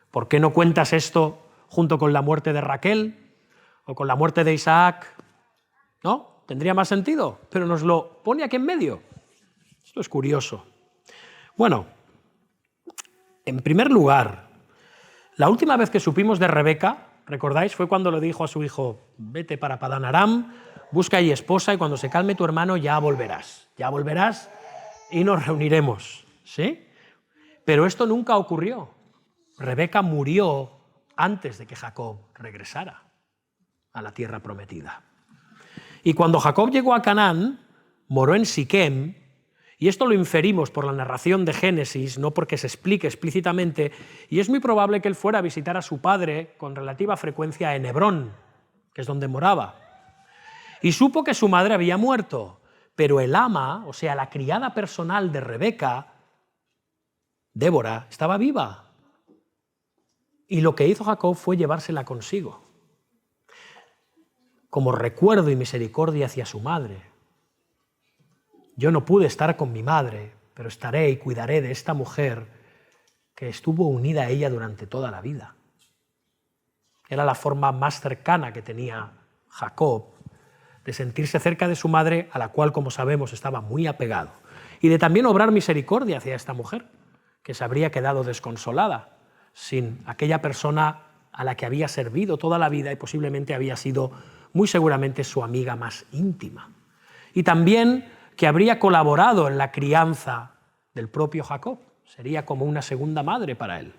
¿por qué no cuentas esto junto con la muerte de Raquel o con la muerte de Isaac? ¿No? Tendría más sentido, pero nos lo pone aquí en medio. Esto es curioso. Bueno, en primer lugar, la última vez que supimos de Rebeca, ¿recordáis? Fue cuando le dijo a su hijo, vete para Padán Aram, busca ahí esposa y cuando se calme tu hermano ya volverás y nos reuniremos, ¿sí? Pero esto nunca ocurrió. Rebeca murió antes de que Jacob regresara a la tierra prometida. Y cuando Jacob llegó a Canaán, moró en Siquem, y esto lo inferimos por la narración de Génesis, no porque se explique explícitamente, y es muy probable que él fuera a visitar a su padre con relativa frecuencia en Hebrón, que es donde moraba. Y supo que su madre había muerto, pero el ama, o sea, la criada personal de Rebeca, Débora, estaba viva. Y lo que hizo Jacob fue llevársela consigo, como recuerdo y misericordia hacia su madre. Yo no pude estar con mi madre, pero estaré y cuidaré de esta mujer que estuvo unida a ella durante toda la vida. Era la forma más cercana que tenía Jacob de sentirse cerca de su madre, a la cual, como sabemos, estaba muy apegado, y de también obrar misericordia hacia esta mujer, que se habría quedado desconsolada sin aquella persona a la que había servido toda la vida y posiblemente había sido muy seguramente su amiga más íntima. Y también que habría colaborado en la crianza del propio Jacob. Sería como una segunda madre para él.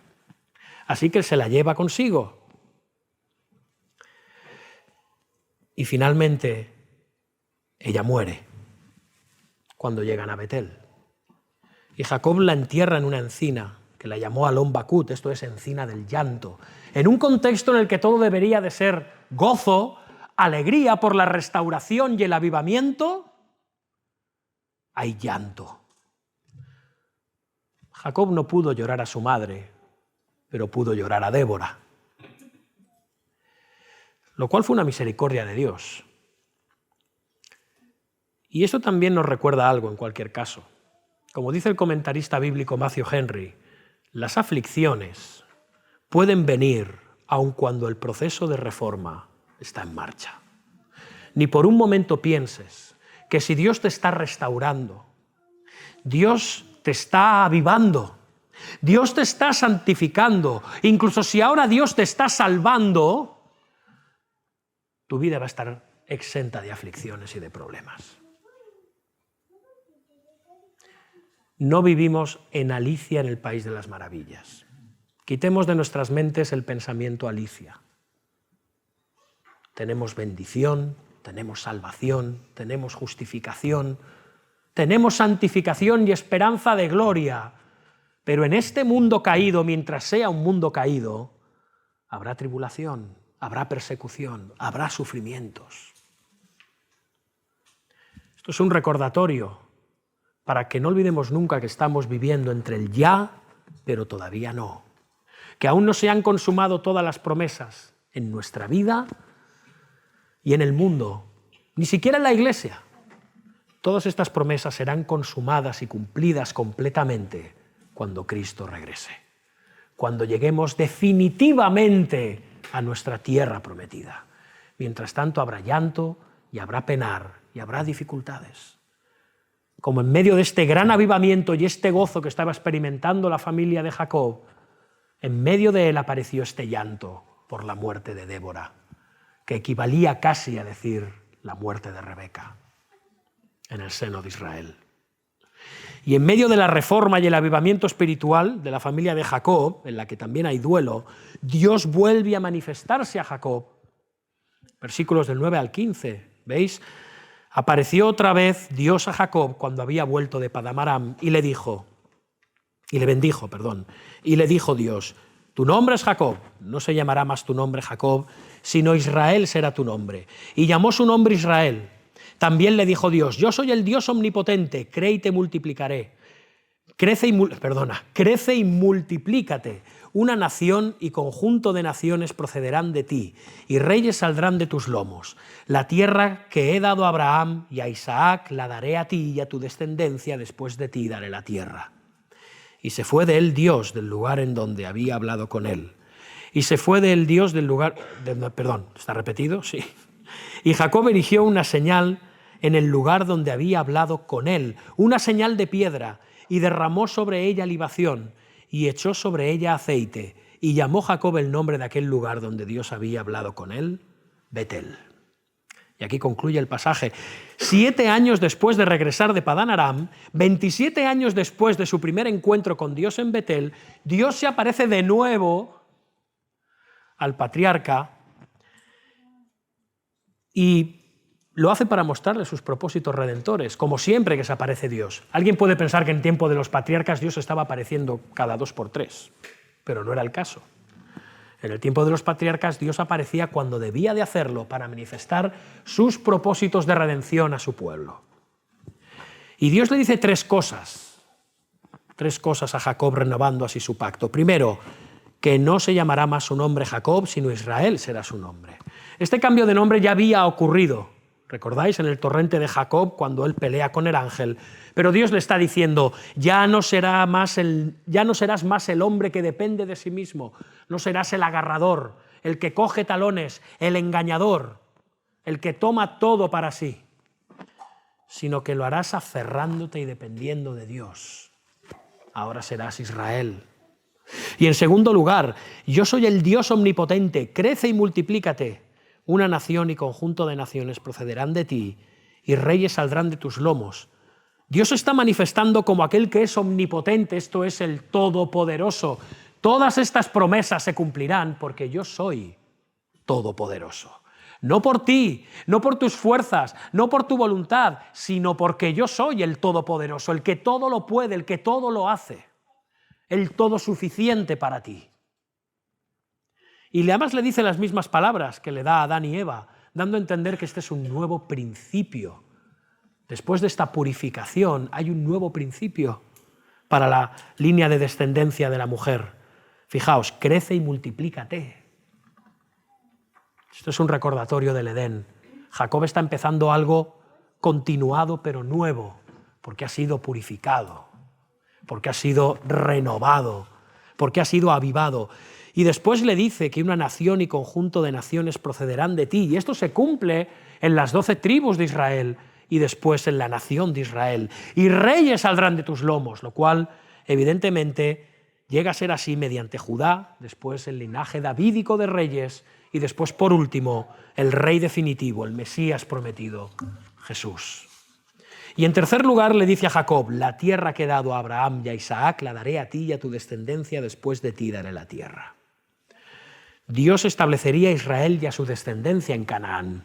Así que él se la lleva consigo. Y finalmente ella muere cuando llegan a Betel. Y Jacob la entierra en una encina, que la llamó Alon Bakut, esto es encina del llanto, en un contexto en el que todo debería de ser gozo, alegría por la restauración y el avivamiento. Hay llanto. Jacob no pudo llorar a su madre, pero pudo llorar a Débora, lo cual fue una misericordia de Dios. Y esto también nos recuerda algo en cualquier caso. Como dice el comentarista bíblico Matthew Henry, las aflicciones pueden venir aun cuando el proceso de reforma está en marcha. Ni por un momento pienses que si Dios te está restaurando, Dios te está avivando, Dios te está santificando, incluso si ahora Dios te está salvando, tu vida va a estar exenta de aflicciones y de problemas. No vivimos en Alicia en el País de las Maravillas. Quitemos de nuestras mentes el pensamiento Alicia. Tenemos bendición, tenemos salvación, tenemos justificación, tenemos santificación y esperanza de gloria, pero en este mundo caído, mientras sea un mundo caído, habrá tribulación, habrá persecución, habrá sufrimientos. Esto es un recordatorio para que no olvidemos nunca que estamos viviendo entre el ya, pero todavía no, que aún no se han consumado todas las promesas en nuestra vida y en el mundo, ni siquiera en la iglesia. Todas estas promesas serán consumadas y cumplidas completamente cuando Cristo regrese, cuando lleguemos definitivamente a nuestra tierra prometida. Mientras tanto habrá llanto y habrá penar y habrá dificultades. Como en medio de este gran avivamiento y este gozo que estaba experimentando la familia de Jacob, en medio de él apareció este llanto por la muerte de Débora, que equivalía casi a decir la muerte de Rebeca en el seno de Israel. Y en medio de la reforma y el avivamiento espiritual de la familia de Jacob, en la que también hay duelo, Dios vuelve a manifestarse a Jacob. Versículos del 9 al 15, ¿veis? Apareció otra vez Dios a Jacob cuando había vuelto de Padán Aram y le bendijo, y le dijo Dios, tu nombre es Jacob, no se llamará más tu nombre Jacob, sino Israel será tu nombre. Y llamó su nombre Israel. También le dijo Dios, yo soy el Dios omnipotente, cree y te multiplicaré. Crece y multiplícate. una nación y conjunto de naciones procederán de ti, y reyes saldrán de tus lomos. La tierra que he dado a Abraham y a Isaac la daré a ti y a tu descendencia, después de ti daré la tierra. Y se fue de él Dios del lugar en donde había hablado con él. Y se fue de él Dios del lugar... Perdón, ¿está repetido? Sí. Y Jacob erigió una señal en el lugar donde había hablado con él, una señal de piedra, y derramó sobre ella libación, y echó sobre ella aceite, y llamó Jacob el nombre de aquel lugar donde Dios había hablado con él, Betel. Y aquí concluye el pasaje. 7 años después de regresar de Padán Aram, 27 años después de su primer encuentro con Dios en Betel, Dios se aparece de nuevo al patriarca y lo hace para mostrarle sus propósitos redentores, como siempre que se aparece Dios. Alguien puede pensar que en tiempo de los patriarcas Dios estaba apareciendo cada 2 por 3, pero no era el caso. En el tiempo de los patriarcas Dios aparecía cuando debía de hacerlo para manifestar sus propósitos de redención a su pueblo. Y Dios le dice 3 cosas a Jacob, renovando así su pacto. Primero, que no se llamará más su nombre Jacob, sino Israel será su nombre. Este cambio de nombre ya había ocurrido, ¿recordáis? En el torrente de Jacob, cuando él pelea con el ángel. Pero Dios le está diciendo, ya no serás más el hombre que depende de sí mismo, no serás el agarrador, el que coge talones, el engañador, el que toma todo para sí, sino que lo harás aferrándote y dependiendo de Dios. Ahora serás Israel. Y en segundo lugar, yo soy el Dios omnipotente, crece y multiplícate. Una nación y conjunto de naciones procederán de ti, y reyes saldrán de tus lomos. Dios se está manifestando como aquel que es omnipotente, esto es el Todopoderoso. Todas estas promesas se cumplirán porque yo soy todopoderoso. No por ti, no por tus fuerzas, no por tu voluntad, sino porque yo soy el Todopoderoso, el que todo lo puede, el que todo lo hace, el todo suficiente para ti. Y además le dice las mismas palabras que le da a Adán y Eva, dando a entender que este es un nuevo principio. Después de esta purificación hay un nuevo principio para la línea de descendencia de la mujer. Fijaos, crece y multiplícate. Esto es un recordatorio del Edén. Jacob está empezando algo continuado pero nuevo, porque ha sido purificado, porque ha sido renovado, porque ha sido avivado. Y después le dice que una nación y conjunto de naciones procederán de ti. Y esto se cumple en las 12 tribus de Israel y después en la nación de Israel. Y reyes saldrán de tus lomos, lo cual evidentemente llega a ser así mediante Judá, después el linaje davídico de reyes y después, por último, el rey definitivo, el Mesías prometido, Jesús. Y en tercer lugar le dice a Jacob, la tierra que he dado a Abraham y a Isaac la daré a ti y a tu descendencia, después de ti daré la tierra. Dios establecería a Israel y a su descendencia en Canaán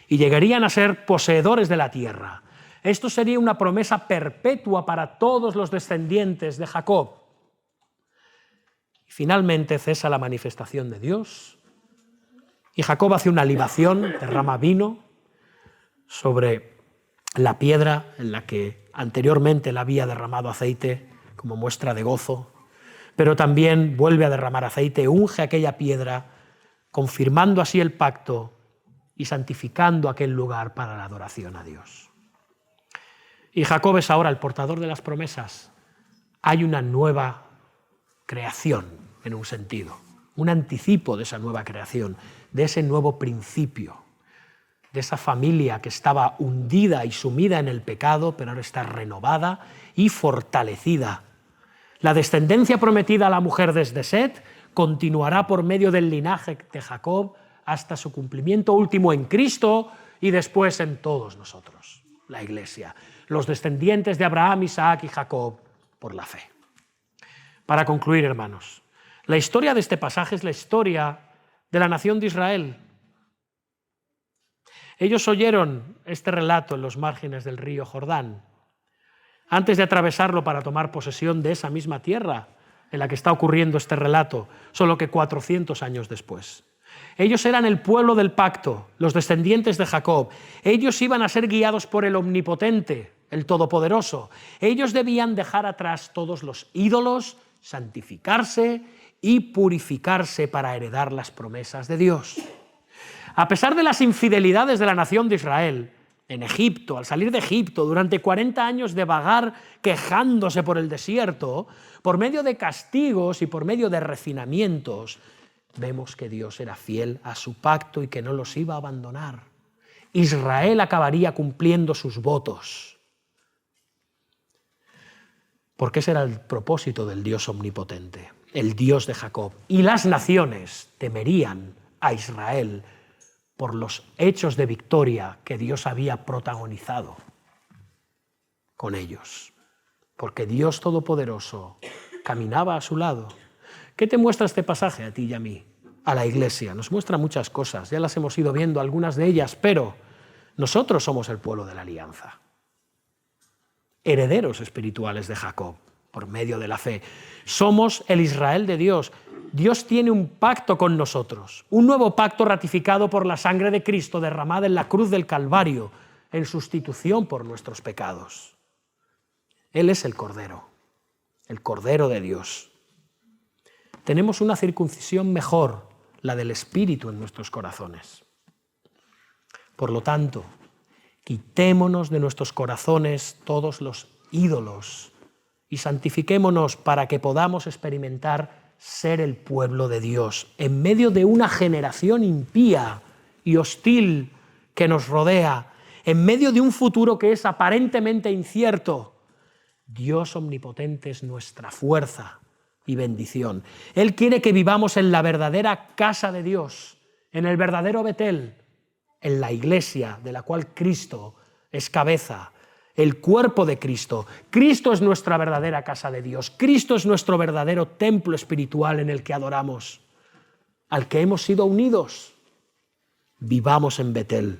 y llegarían a ser poseedores de la tierra. Esto sería una promesa perpetua para todos los descendientes de Jacob. Y finalmente cesa la manifestación de Dios y Jacob hace una libación, derrama vino sobre la piedra en la que anteriormente le había derramado aceite como muestra de gozo, pero también vuelve a derramar aceite, unge aquella piedra, confirmando así el pacto y santificando aquel lugar para la adoración a Dios. Y Jacob es ahora el portador de las promesas. Hay una nueva creación, en un sentido, un anticipo de esa nueva creación, de ese nuevo principio, de esa familia que estaba hundida y sumida en el pecado, pero ahora está renovada y fortalecida. La descendencia prometida a la mujer desde Set continuará por medio del linaje de Jacob hasta su cumplimiento último en Cristo y después en todos nosotros, la Iglesia, los descendientes de Abraham, Isaac y Jacob por la fe. Para concluir, hermanos, la historia de este pasaje es la historia de la nación de Israel. Ellos oyeron este relato en los márgenes del río Jordán, antes de atravesarlo para tomar posesión de esa misma tierra en la que está ocurriendo este relato, solo que 400 años después. Ellos eran el pueblo del pacto, los descendientes de Jacob. Ellos iban a ser guiados por el Omnipotente, el Todopoderoso. Ellos debían dejar atrás todos los ídolos, santificarse y purificarse para heredar las promesas de Dios. A pesar de las infidelidades de la nación de Israel, en Egipto, al salir de Egipto, durante 40 años de vagar quejándose por el desierto, por medio de castigos y por medio de refinamientos, vemos que Dios era fiel a su pacto y que no los iba a abandonar. Israel acabaría cumpliendo sus votos. Porque ese era el propósito del Dios omnipotente, el Dios de Jacob. Y las naciones temerían a Israel por los hechos de victoria que Dios había protagonizado con ellos. Porque Dios Todopoderoso caminaba a su lado. ¿Qué te muestra este pasaje a ti y a mí? A la Iglesia. Nos muestra muchas cosas, ya las hemos ido viendo, algunas de ellas, pero nosotros somos el pueblo de la alianza. Herederos espirituales de Jacob, por medio de la fe. Somos el Israel de Dios. Dios tiene un pacto con nosotros, un nuevo pacto ratificado por la sangre de Cristo derramada en la cruz del Calvario, en sustitución por nuestros pecados. Él es el Cordero de Dios. Tenemos una circuncisión mejor, la del Espíritu en nuestros corazones. Por lo tanto, quitémonos de nuestros corazones todos los ídolos y santifiquémonos para que podamos experimentar ser el pueblo de Dios en medio de una generación impía y hostil que nos rodea, en medio de un futuro que es aparentemente incierto. Dios omnipotente es nuestra fuerza y bendición. Él quiere que vivamos en la verdadera casa de Dios, en el verdadero Betel, en la iglesia de la cual Cristo es cabeza, el cuerpo de Cristo. Cristo es nuestra verdadera casa de Dios. Cristo es nuestro verdadero templo espiritual en el que adoramos, al que hemos sido unidos. Vivamos en Betel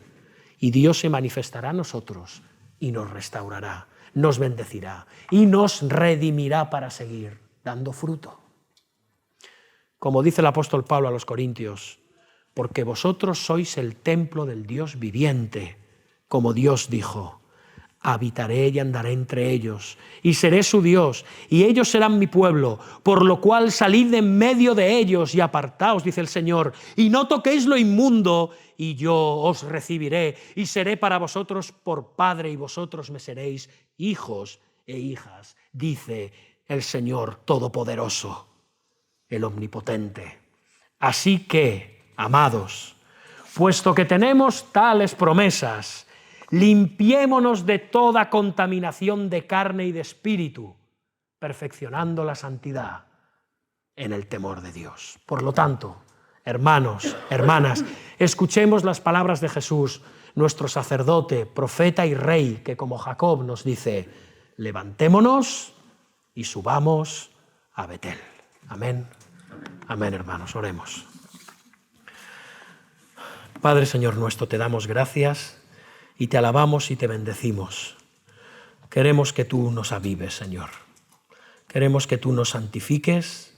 y Dios se manifestará a nosotros y nos restaurará, nos bendecirá y nos redimirá para seguir dando fruto. Como dice el apóstol Pablo a los Corintios, porque vosotros sois el templo del Dios viviente, como Dios dijo, habitaré y andaré entre ellos, y seré su Dios, y ellos serán mi pueblo, por lo cual salid de en medio de ellos y apartaos, dice el Señor, y no toquéis lo inmundo, y yo os recibiré, y seré para vosotros por Padre, y vosotros me seréis hijos e hijas, dice el Señor Todopoderoso, el Omnipotente. Así que, amados, puesto que tenemos tales promesas, limpiémonos de toda contaminación de carne y de espíritu, perfeccionando la santidad en el temor de Dios. Por lo tanto, hermanos, hermanas, escuchemos las palabras de Jesús, nuestro sacerdote, profeta y rey, que como Jacob nos dice, levantémonos y subamos a Betel. Amén. Amén, hermanos, oremos. Padre Señor nuestro, te damos gracias y te alabamos y te bendecimos. Queremos que tú nos avives, Señor. Queremos que tú nos santifiques.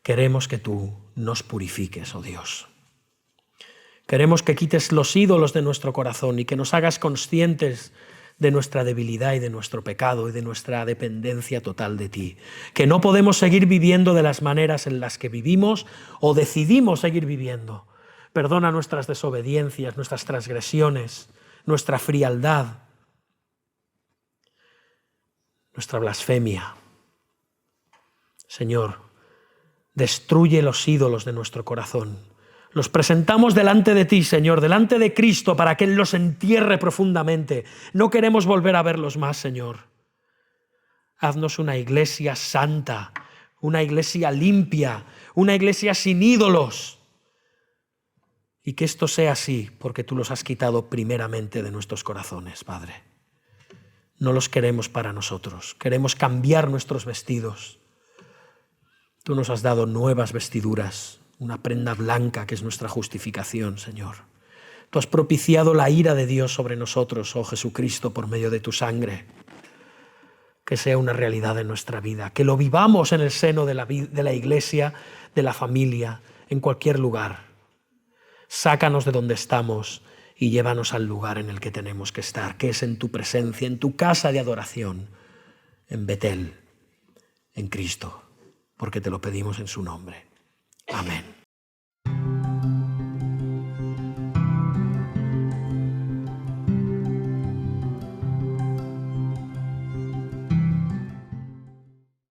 Queremos que tú nos purifiques, oh Dios. Queremos que quites los ídolos de nuestro corazón y que nos hagas conscientes de nuestra debilidad y de nuestro pecado y de nuestra dependencia total de ti. Que no podemos seguir viviendo de las maneras en las que vivimos o decidimos seguir viviendo. Perdona nuestras desobediencias, nuestras transgresiones, nuestra frialdad, nuestra blasfemia. Señor, destruye los ídolos de nuestro corazón. Los presentamos delante de ti, Señor, delante de Cristo, para que Él los entierre profundamente. No queremos volver a verlos más, Señor. Haznos una iglesia santa, una iglesia limpia, una iglesia sin ídolos. Y que esto sea así, porque tú los has quitado primeramente de nuestros corazones, Padre. No los queremos para nosotros. Queremos cambiar nuestros vestidos. Tú nos has dado nuevas vestiduras, una prenda blanca que es nuestra justificación, Señor. Tú has propiciado la ira de Dios sobre nosotros, oh Jesucristo, por medio de tu sangre. Que sea una realidad en nuestra vida, que lo vivamos en el seno de la iglesia, de la familia, en cualquier lugar. Sácanos de donde estamos y llévanos al lugar en el que tenemos que estar, que es en tu presencia, en tu casa de adoración, en Betel, en Cristo. porque te lo pedimos en su nombre. Amén.